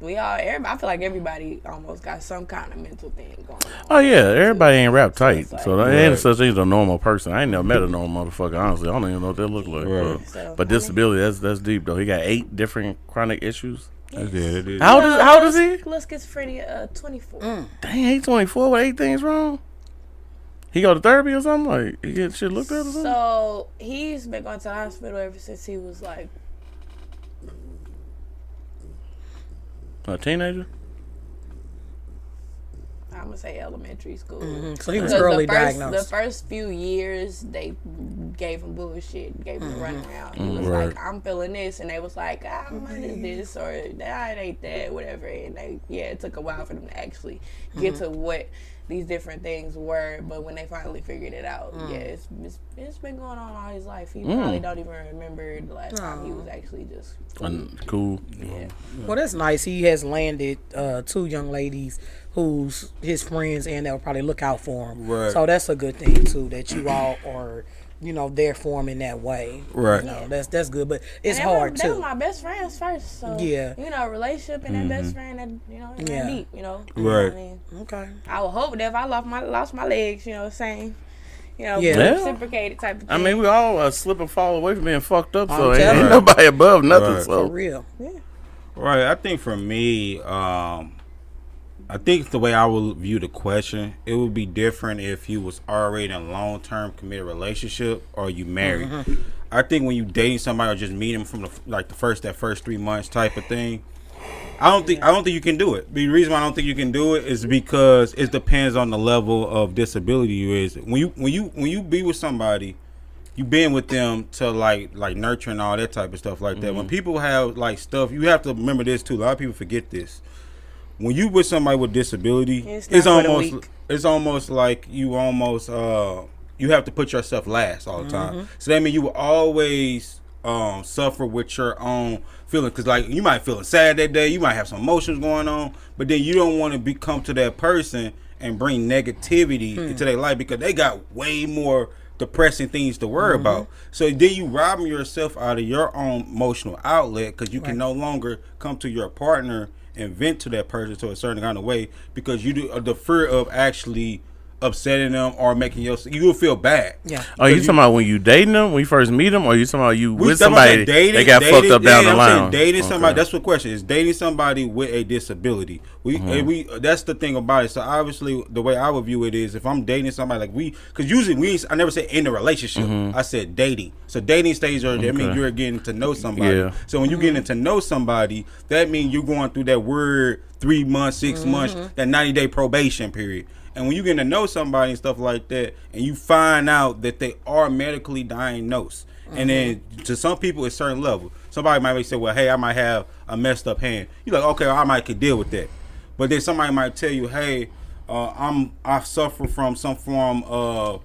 everybody. I feel like everybody almost got some kind of mental thing going on. Oh yeah, everybody ain't rap tight, Like, so there ain't such thing as a normal person. I ain't never met a normal motherfucker. Honestly, I don't even know what they look like. Right. But disability, that's deep though. He got 8 different chronic issues. That's it. It is. How old is he? Let's schizophrenia, 24. Dang, he's 24 with 8 things wrong. He go to therapy or something? Like he get shit looked at or something? So he's been going to the hospital ever since he was like A teenager? I'm gonna say elementary school. So he was early diagnosed. The first few years, they gave him bullshit, gave him a run around. He was like, I'm feeling this, and they was like, what is this, or nah, it ain't that, whatever. And it took a while for them to actually get to what these different things were. But when they finally figured it out, it's been going on all his life. He probably don't even remember the last time he was actually just cool. Yeah. Well, that's nice. He has landed 2 young ladies who's his friends, and they'll probably look out for him. Right. So that's a good thing too, that you all are, you know, there for him in that way. Right. You know, that's good, but it's and hard they were too. my best friends first, so Yeah. you know, relationship and that best friend, that you know, it's that deep, you know. You know Right. what I mean? Okay. I would hope that if I lost my legs, you know, same, you know, Yeah. reciprocated type of thing. I mean, we all slip and fall away from being fucked up, so I'm telling ain't you. nobody above nothing. Right. So For real. Right. I think for me, I think the way I would view the question, it would be different if you was already in a long-term committed relationship or you married. I think when you dating somebody or just meet them from that first 3 months type of thing, I don't think you can do it. The reason why I don't think you can do it is because it depends on the level of disability you is. When you be with somebody, you been with them to like nurture and all that type of stuff like that. When people have like stuff, you have to remember this too. A lot of people forget this. When you with somebody with disability, it's almost like you have to put yourself last all the time. So that means you will always suffer with your own feeling, because like you might feel sad that day, you might have some emotions going on, but then you don't want to come to that person and bring negativity into their life because they got way more depressing things to worry about. So then you robbing yourself out of your own emotional outlet because you can no longer come to your partner and vent to that person to a certain kind of way because you do the fear of actually upsetting them or making you will feel bad. Yeah. Are you talking about when you dating them, when you first meet them, or you talking about you with somebody that got fucked up down the line? Dating somebody, that's what the question is. Dating somebody with a disability. We that's the thing about it. So obviously the way I would view it is if I'm dating somebody because usually I never say in a relationship. I said dating. So dating stage that means you're getting to know somebody. Yeah. So when you're getting to know somebody, that means you're going through that word 3 months, 6 months, that 90-day probation period. And when you get to know somebody and stuff like that, and you find out that they are medically diagnosed, and then to some people it's certain level. Somebody might say, well, hey, I might have a messed up hand. You're like, okay, I might could deal with that. But then somebody might tell you, hey, I suffer from some form of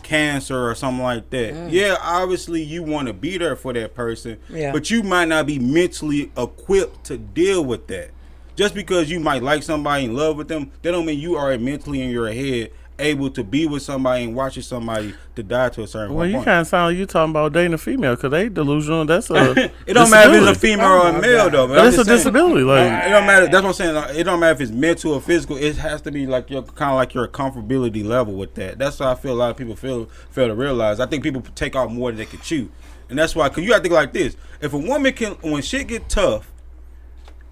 cancer or something like that. Yeah, obviously you want to be there for that person, Yeah. but you might not be mentally equipped to deal with that. Just because you might like somebody in love with them, that don't mean you are mentally in your head able to be with somebody and watching somebody to die to a certain point. You kind of sound like you talking about dating a female because they delusional. That's a it don't matter if it's a female or a male though. But it's a disability. Like it don't matter. That's what I'm saying. Like, it don't matter if it's mental or physical. It has to be like your kind of like your comfortability level with that. That's how I feel. A lot of people fail to realize. I think people take off more than they can chew, and that's why. Cause you have to think like this: if a woman can, when shit get tough,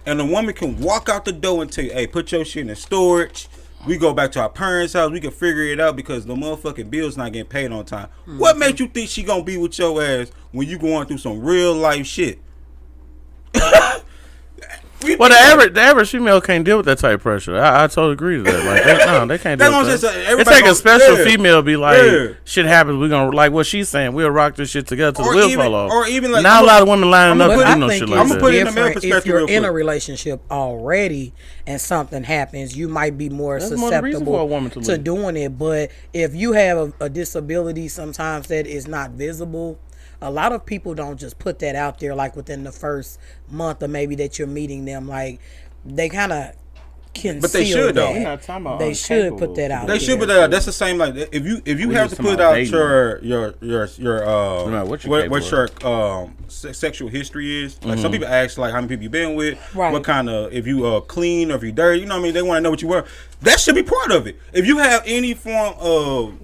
and a woman can walk out the door and tell you, "Hey, put your shit in storage." We go back to our parents' house. We can figure it out because the motherfucking bill's not getting paid on time. What makes you think she gonna be with your ass when you going through some real life shit? Well, the average female can't deal with that type of pressure. I totally agree to that. Like, they can't deal with that. It take a special female to be like, shit happens, we gonna, like what she's saying, we'll rock this shit together till the wheel fall off. Or even like, not a lot of women lining up to do no shit like I'm that. put it in the male perspective. If you're in a relationship already and something happens, you might be more susceptible to doing it. But if you have a disability sometimes that is not visible, a lot of people don't just put that out there like within the first month or maybe that you're meeting them. Like they kind of conceal but they should though. They should put that out. They should put that out. That's the same. Like if you have to put out your what your sexual history is. Like some people ask like how many people you been with, what kind of, if you clean or if you dirty. You know what I mean? They want to know what you were. That should be part of it. If you have any form of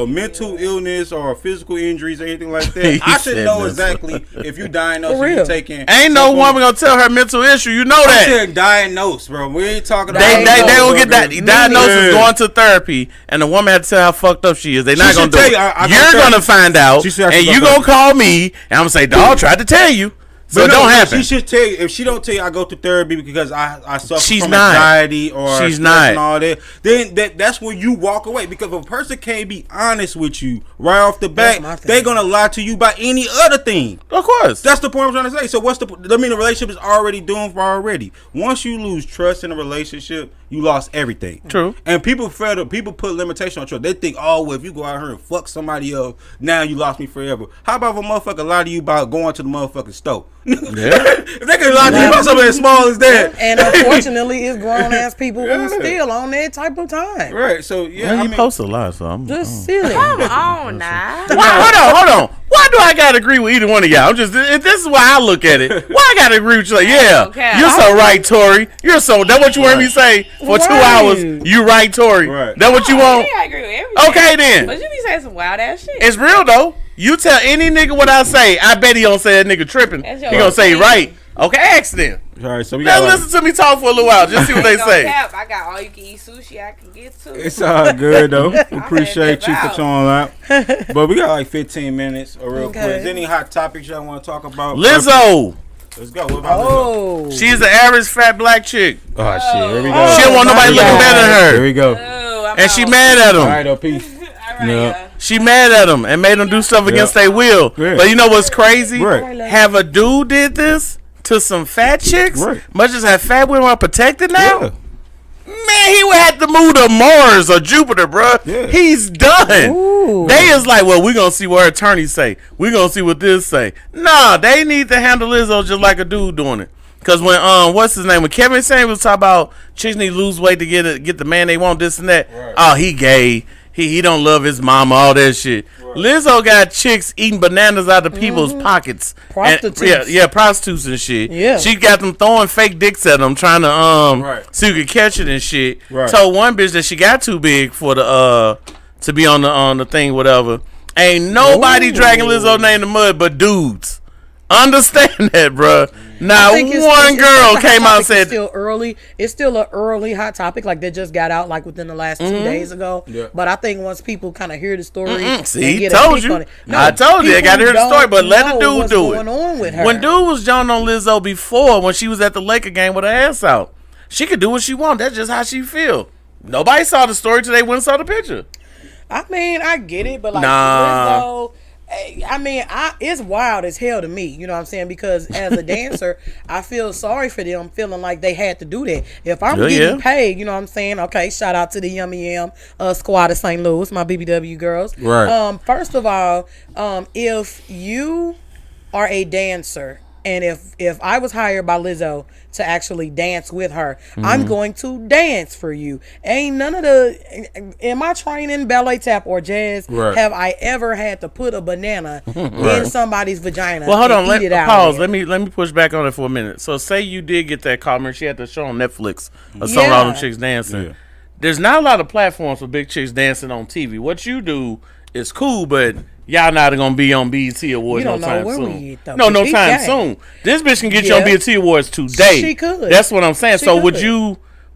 mental illness or physical injuries or anything like that, I should know exactly if you diagnosed or you taking. Ain't no woman gonna tell her mental issue. You know that. I said diagnosed, bro. We ain't talking about. They don't get that. Diagnosis going to therapy, and the woman had to tell how fucked up she is. They not gonna do it. You're gonna find out, and you gonna call me, and I'm gonna say, "Dog, tried to tell you." So it don't happen. She should tell you. If she don't tell you, I go to therapy because I suffer from anxiety or stress and all that. Then that's when you walk away. Because if a person can't be honest with you right off the bat, they're gonna lie to you about any other thing. Of course, that's the point I'm trying to say. So what's the? I mean, the relationship is already doomed for already. Once you lose trust in a relationship, you lost everything. True. And people put limitation on trust. They think, oh, well, if you go out here and fuck somebody else, now you lost me forever. How about if a motherfucker lie to you about going to the motherfucking store? Yeah. If they can lie to you about something as small as that. And unfortunately, it's grown ass people who still on that type of time. Right. So yeah, you post a lot, so I'm just silly. Come on now. Hold on. Why do I gotta agree with either one of y'all? This is why I look at it. Why I gotta agree with you? Like, yeah, you're so right, Tori. You're so. That what you heard me say for 2 hours. You right, Tori. Right. That what you want? I agree with everything. Okay then. But you be saying some wild ass shit. It's real though. You tell any nigga what I say, I bet he don't say that nigga tripping. He gonna say right. Okay, ask them. All right, so we got listen to me talk for a little while. Just see what they say. I got all you can eat sushi I can get to. It's all good though. Appreciate you for showing up. But we got like 15 minutes or real quick. Is there any hot topics y'all want to talk about? Lizzo. Let's go. What about Lizzo? She's the average fat black chick. Oh shit, here we go. She don't want nobody looking better than her. Here we go. And she mad at him. All right, peace. Yeah. She mad at him and made him do stuff against their will. But you know what's crazy? Have a dude did this to some fat chicks, much as have fat women are protected now. Man, he would have to move to Mars or Jupiter, bro. He's done. Ooh. They is like, well, we gonna see what her attorneys say. We gonna see what this say. Nah, they need to handle Lizzo just like a dude doing it. Cause when what's his name? When Kevin Samuels was talking about chicks need to lose weight to get the man they want, this and that. Oh, he gay. He don't love his mama, all that shit. Lizzo got chicks eating bananas out of people's pockets. Prostitutes. And, prostitutes and shit. Yeah. She got them throwing fake dicks at them, trying to so you could catch it and shit. Told one bitch that she got too big for the to be on the thing, whatever. Ain't nobody dragging Lizzo name in the mud but dudes. Understand that, bro. Now one girl came out and said it's still early. It's still an early hot topic, like that just got out like within the last 2 days ago. Yeah. But I think once people kind of hear the story, see, told you. I told you, I got to hear the story, but let the dude do it. On with her. When dude was John on Lizzo before, when she was at the Laker game with her ass out, she could do what she want. That's just how she feel. Nobody saw the story till they went and saw the picture. I mean, I get it, but like Lizzo, I mean, it's wild as hell to me, you know what I'm saying? Because as a dancer, I feel sorry for them feeling like they had to do that. If I'm getting paid, you know what I'm saying? Okay, shout out to the Yummy Yum squad of St. Louis, my BBW girls. Right. First of all, if you are a dancer, and if I was hired by Lizzo to actually dance with her, I'm going to dance for you. Ain't none of in my training, ballet tap or jazz, have I ever had to put a banana in somebody's vagina. Well, hold on. Pause. Let me push back on it for a minute. So say you did get that call. Remember, she had the show on Netflix. I saw all them chicks dancing. Yeah. There's not a lot of platforms for big chicks dancing on TV. What you do is cool, but y'all not gonna be on BET Awards no time soon. No time soon. This bitch can get you on BET Awards today. She could. That's what I'm saying. So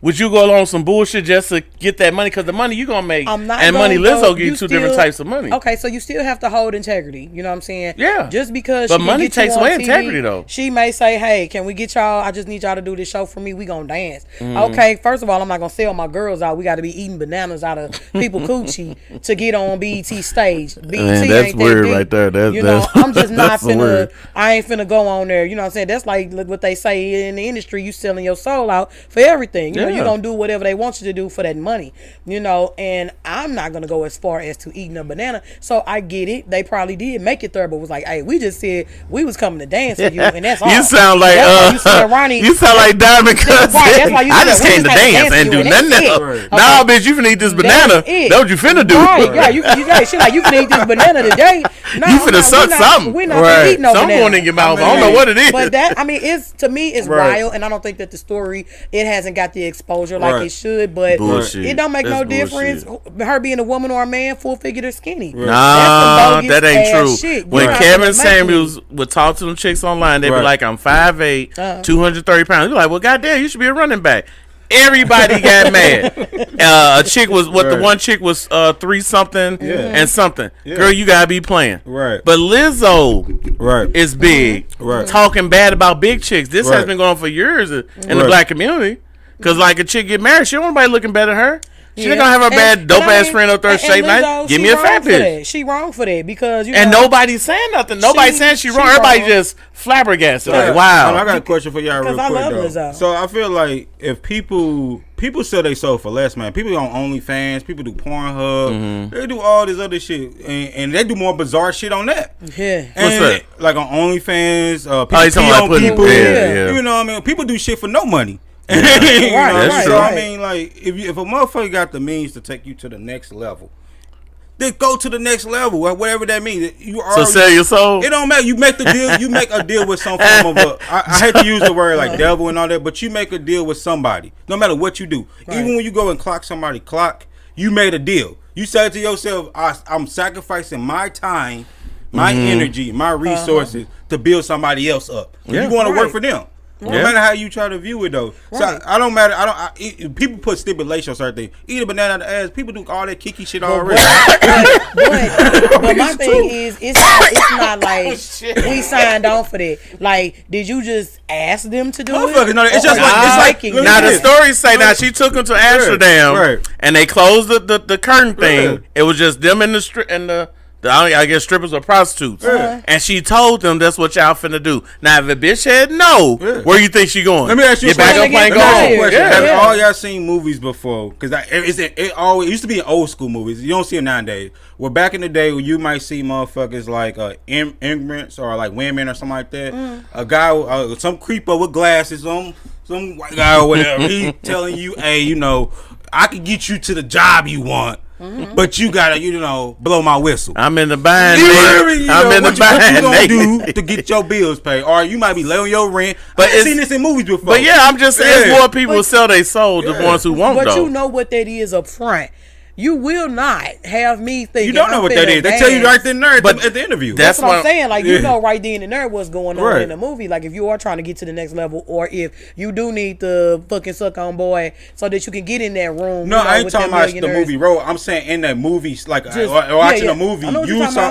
would you go along some bullshit just to get that money? Because the money you gonna make and money Lizzo give you two different types of money. Okay, so you still have to hold integrity. You know what I'm saying? Yeah. Just because but money takes away integrity though. She may say, hey, can we get y'all? I just need y'all to do this show for me. We gonna dance. Okay, first of all, I'm not gonna sell my girls out. We got to be eating bananas out of people coochie to get on BET stage. BET that's ain't weird that right there. I'm just not finna. I ain't finna go on there. You know what I'm saying? That's like what they say in the industry. You selling your soul out for everything. You know, you gonna do whatever they want you to do for that money, you know, and I'm not gonna go as far as to eating a banana. So I get it. They probably did make it there, but was like, hey, we just said we was coming to dance for you, and that's all. You sound like you sound like Diamond Cousin. I just came to dance and do nothing else. Nah, bitch, you finna eat this banana. That's what you finna do. Right, you she like, you finna eat this banana today. No, you finna suck something. We're not gonna eat no banana. Something in your mouth. I don't know what it is. But that, I mean, to me, it's wild, and I don't think that the story, it hasn't got the exposure like it should, but it don't make no difference. Her being a woman or a man, full figured or skinny. Nah, that ain't true. Shit. When Kevin Samuels would talk to them chicks online, they'd be like, I'm 5'8", 230 pounds. You're like, well, goddamn, you should be a running back. Everybody got mad. A chick was the one chick was 3 something and something. Girl, you gotta be playing. Right. But Lizzo is big. Talking bad about big chicks. This has been going on for years in the black community. Cause like a chick get married, she don't want nobody looking better than her. She ain't gonna have her bad dope ass friend up there shape nice. Give me a fat bitch. She wrong for that because nobody's saying nothing. Nobody's saying she wrong. Everybody just flabbergasted. Like, wow. I got a question for y'all real quick though. So I feel like if people sell they soul for less, man. People on OnlyFans, people do Pornhub, they do all this other shit, and they do more bizarre shit on that. Yeah. What's that? Like on OnlyFans, people pee on people. You know what I mean? People do shit for no money. Right. So I mean, like, if a motherfucker got the means to take you to the next level, then go to the next level, whatever that means. So sell your soul. It don't matter. You make the deal. You make a deal with some form of I hate to use the word like devil and all that, but you make a deal with somebody, no matter what you do. Right. Even when you go and clock somebody, you made a deal. You said to yourself, I'm sacrificing my time, my energy, my resources to build somebody else up. You want to work for them. No matter how you try to view it, though. So I don't matter. People put stipulations on certain things. Eat a banana out the ass. People do all that kiki shit already. But my thing is, it's not like we signed on for that. Like, did you just ask them to do it? No, it's just like now the stories say now she took them to Amsterdam and they closed the curtain thing. It was just them in the I guess strippers or prostitutes. And she told them that's what y'all finna do. Now, if a bitch said no, where you think she going? Let me ask you a question. Have all y'all seen movies before? Because it always used to be in old school movies. You don't see it nowadays. Well, back in the day, you might see motherfuckers like immigrants or like women or something like that. A guy, some creeper with glasses on, some white guy or whatever. He telling you, hey, you know, I can get you to the job you want. But you gotta, blow my whistle. I'm in the bind. I'm in the bind. What you gonna do to get your bills paid? Or you might be laying your rent. But I've seen this in movies before. But yeah, I'm just saying more people sell their soul the ones who won't. But you know what that is up front. You will not have me thinking. You don't know what that is. They tell you right then and there at the interview. That's what I'm saying. Like, you know right then and there what's going on in the movie. Like, if you are trying to get to the next level, or if you do need the fucking suck on boy so that you can get in that room. No, I ain't talking about the movie role. I'm saying in that movie, like watching a movie,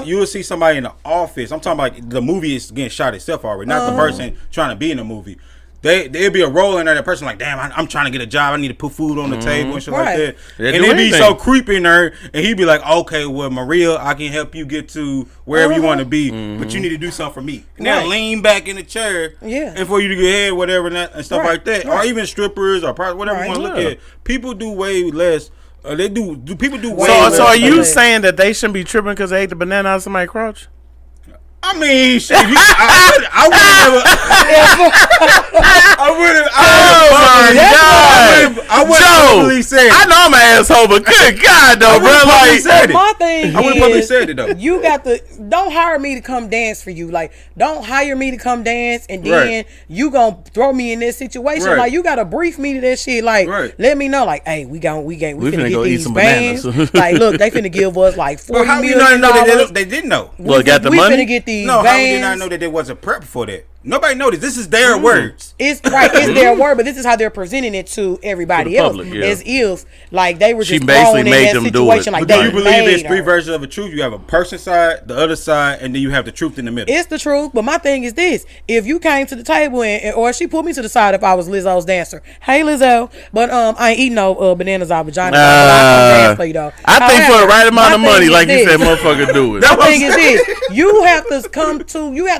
you will see somebody in the office. I'm talking about the movie is getting shot itself already, not the person trying to be in the movie. There'd be a role in there. That person like, damn, I'm trying to get a job. I need to put food on the table and shit like that. And it'd be so creepy in there. And he'd be like, okay, well, Maria, I can help you get to wherever you want to be, but you need to do something for me. And then lean back in the chair, and for you to get ahead, whatever, and stuff like that, or even strippers or whatever you want to look at. People do way less. People do way less. So are you saying that they shouldn't be tripping because they ate the banana out of somebody's crotch? I mean, shit. I wouldn't say it. I know I'm an asshole, but good God, though, bro. Like, my thing I wouldn't probably said it though. You got to don't hire me to come dance for you. Like, don't hire me to come dance, and then you gonna throw me in this situation. Right. Like, you gotta brief me to that shit. Like, let me know. Like, hey, we finna get these bands. Like, look, they finna give us like $40 million. They didn't know. Well, got the money. Finna get these how bands. we did not know that there wasn't prep for that? Nobody noticed. This is their words. It's their word, but this is how they're presenting it to everybody else. Public, as if like they were just basically thrown in made that them situation. do it. Like, do you believe there's three versions of a truth? You have a person side, the other side, and then you have the truth in the middle. It's the truth, but my thing is this: if you came to the table or she put me to the side if I was Lizzo's dancer, hey Lizzo, but I ain't eating no bananas out of vagina. I dance for you though. I think for the right amount of money, like you said, motherfucker, do it. My thing is this: you have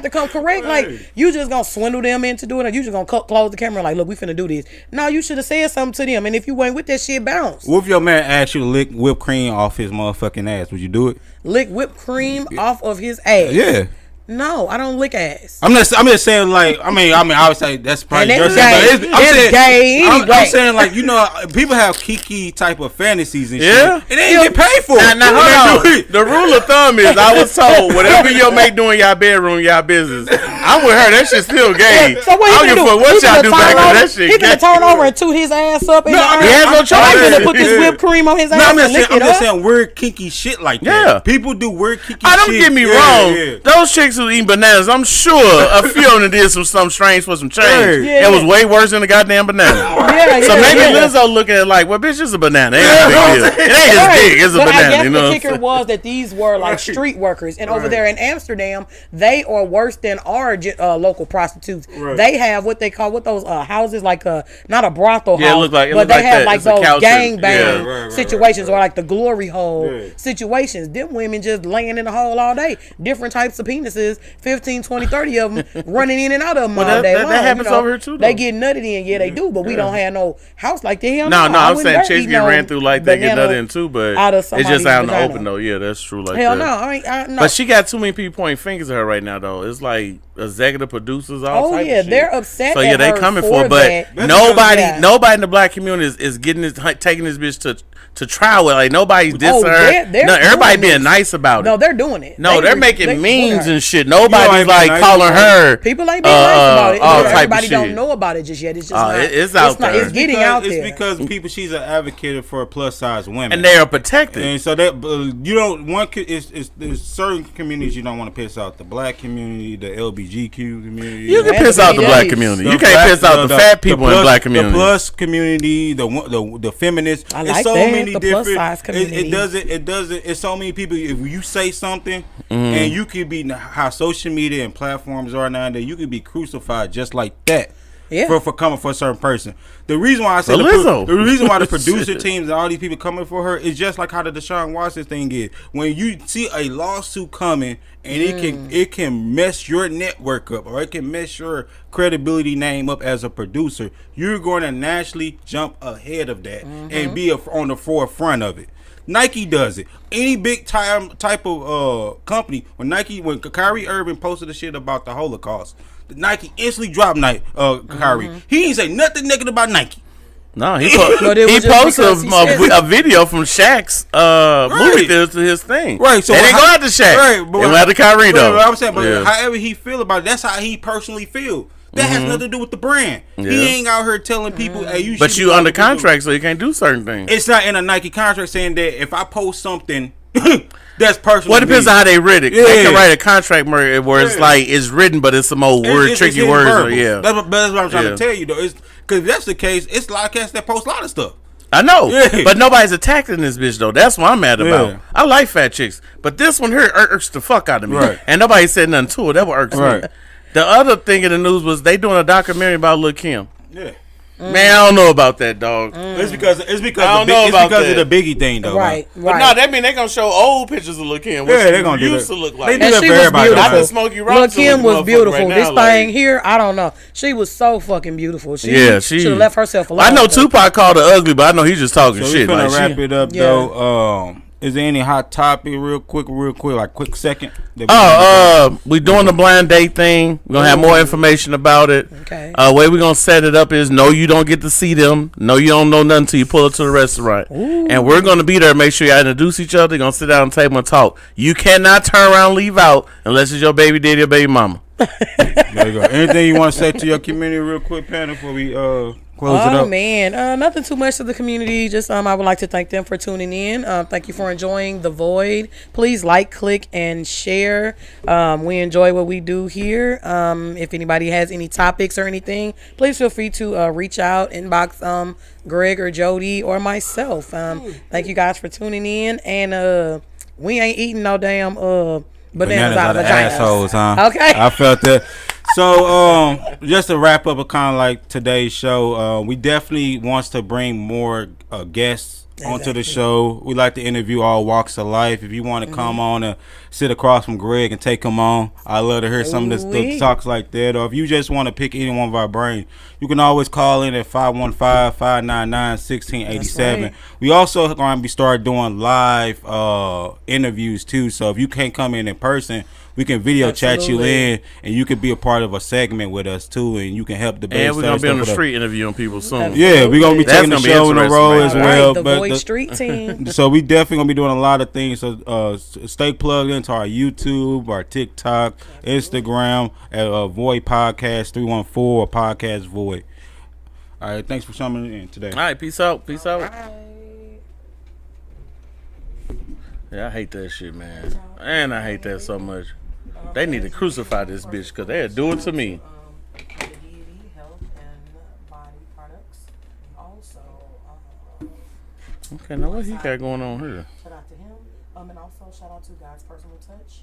to come correct. Like, you just gonna swindle them into doing it. You just gonna close the camera like, look, we finna do this. No, you should have said something to them. And if you went with that shit, bounce. What if your man asked you to lick whipped cream off his motherfucking ass? Would you do it? Lick whipped cream off of his ass? Yeah. No, I don't lick ass. I'm just saying, like, I mean, I would say that's probably your saying, but it's gay anyway. I'm saying, like, you know, people have kiki type of fantasies and shit. Yeah. And they ain't get paid for it. Now, hold on. The rule of thumb is, I was told, whatever your mate doing in y'all bedroom, y'all business. I'm with her. That shit's still gay. So what he gonna do? What y'all do back on that shit? He gonna turn over and toot his ass up. And he has no choice. I'm gonna put this whipped cream on his ass. I'm just saying weird kinky shit like that. Yeah. People do weird kinky shit. Don't get me wrong. Those chicks who eat bananas, I'm sure a few of them did something strange for some change. It was way worse than the goddamn banana. So maybe Lizzo looking at it like, well, bitch, it's a banana. It ain't a big deal. It ain't as big. It's a banana. I guess the kicker was that these were like street workers, and over there in Amsterdam, they are worse than our local prostitutes. They have what they call those houses, like not a brothel house, but they have like those gangbang situations or like the glory hole situations. Them women just laying in the hole all day. Different types of penises, 15, 20, 30 of them running in and out of them all day long. That happens over here too, though. They get nutted in, they do, but we don't have no house like that. No, I'm saying chicks get ran through like they get nutted in too, but it's just out in the open though. Yeah, that's true. Like hell no, no. But she got too many people pointing fingers at her right now though. It's like executive producers, all type of shit. They're upset. So they coming for it, but nobody in the black community is taking this bitch to trial with. Like, nobody's dissing her. No, everybody being nice about it. No, they're doing it. No, they're making memes and shit. Nobody's like calling her. People ain't being nice about it. Everybody don't know about it just yet. It's just it's out there. It's getting out there. It's because she's an advocate for plus size women, and they are protected. And so that you don't want. There's certain communities you don't want to piss out. The black community, the LBGQ community. You can piss out the black community. You can't piss out the fat people in the black community. The plus community, the feminists. I like that. The different. Plus size community. It doesn't. It's so many people. If you say something, and you could be how social media and platforms are nowadays, you could be crucified just like that. Yeah. For coming for a certain person. The reason why I say the reason why the producer teams and all these people coming for her is just like how the Deshaun Watson thing is. When you see a lawsuit coming and it can mess your network up, or it can mess your credibility name up as a producer, you're going to naturally jump ahead of that and be on the forefront of it. Nike does it. Any big time type of company, when Kyrie Irving posted the shit about the Holocaust, Nike instantly dropped Kyrie. He ain't say nothing negative about Nike. No, he posted a video from Shaq's movie theater to his thing. Right, so they didn't go out to Shaq. Right, but they went out to Kyrie though. I'm saying, but however he feel about it, that's how he personally feel. That has nothing to do with the brand. Yeah. He ain't out here telling people, "Hey, you." But you under contract, so you can't do certain things. It's not in a Nike contract saying that if I post something. That's personal. Well, it depends on how they read it. Yeah. They can write a contract where it's like it's written, but it's some old tricky words. That's what I'm trying to tell you, though. Because if that's the case, it's a lot of cats that post a lot of stuff. I know, but nobody's attacking this bitch though. That's what I'm mad about. I like fat chicks, but this one here irks the fuck out of me, and nobody said nothing to it. That what irks me. The other thing in the news was they doing a documentary about Lil' Kim. Yeah. Man, I don't know about that, dog. It's because of the Biggie thing, though. Right. But no, that mean they gonna show old pictures of Lil' Kim. Yeah, they gonna do used to look like. They do that for everybody. Lil' Kim was beautiful. This thing here, I don't know. She was so fucking beautiful. She should have left herself alone. I know Tupac called her ugly, but I know he's just talking shit. So we finna wrap it up, though. Is there any hot topic, real quick, like quick second? We doing the blind date thing. We're gonna have more information about it. Okay. Way we gonna set it up is no, you don't get to see them. No, you don't know nothing till you pull up to the restaurant. Ooh. And we're gonna be there. Make sure you introduce each other. You're gonna sit down at the table and talk. You cannot turn around and leave out unless it's your baby daddy or baby mama. There you go. Anything you want to say to your community, real quick, Panda, before we close it up? Oh man, nothing too much to the community. Just I would like to thank them for tuning in. Thank you for enjoying The Void. Please like, click, and share. We enjoy what we do here. If anybody has any topics or anything, please feel free to reach out, inbox Greg or Jody or myself. Thank you guys for tuning in, and we ain't eating no damn bananas out of assholes, huh? Okay. I felt that. So, just to wrap up, a kind of like today's show, we definitely wants to bring more guests onto the show. We like to interview all walks of life. If you want to come on and sit across from Greg and take him on, I love to hear some of the talks like that. Or if you just want to pick any one of our brains, you can always call in at 515-599-1687. Right. We also going to be start doing live interviews too. So if you can't come in person, we can video chat you in, and you can be a part of a segment with us too, and you can help debate. And we're gonna be on the street interviewing people soon. Yeah, we're gonna be taking the show in a row as well. Right, the Void Street team. So we definitely gonna be doing a lot of things. So stay plugged into our YouTube, our TikTok, Instagram at Void Podcast 314 or Podcast Void. All right, thanks for coming in today. All right, peace out. Peace out. Right. Yeah, I hate that shit, man. And I hate that so much. They need to crucify this bitch because they'll do it to me. Okay, now what he got going on here? Shout out to him. And also shout out to God's Personal Touch.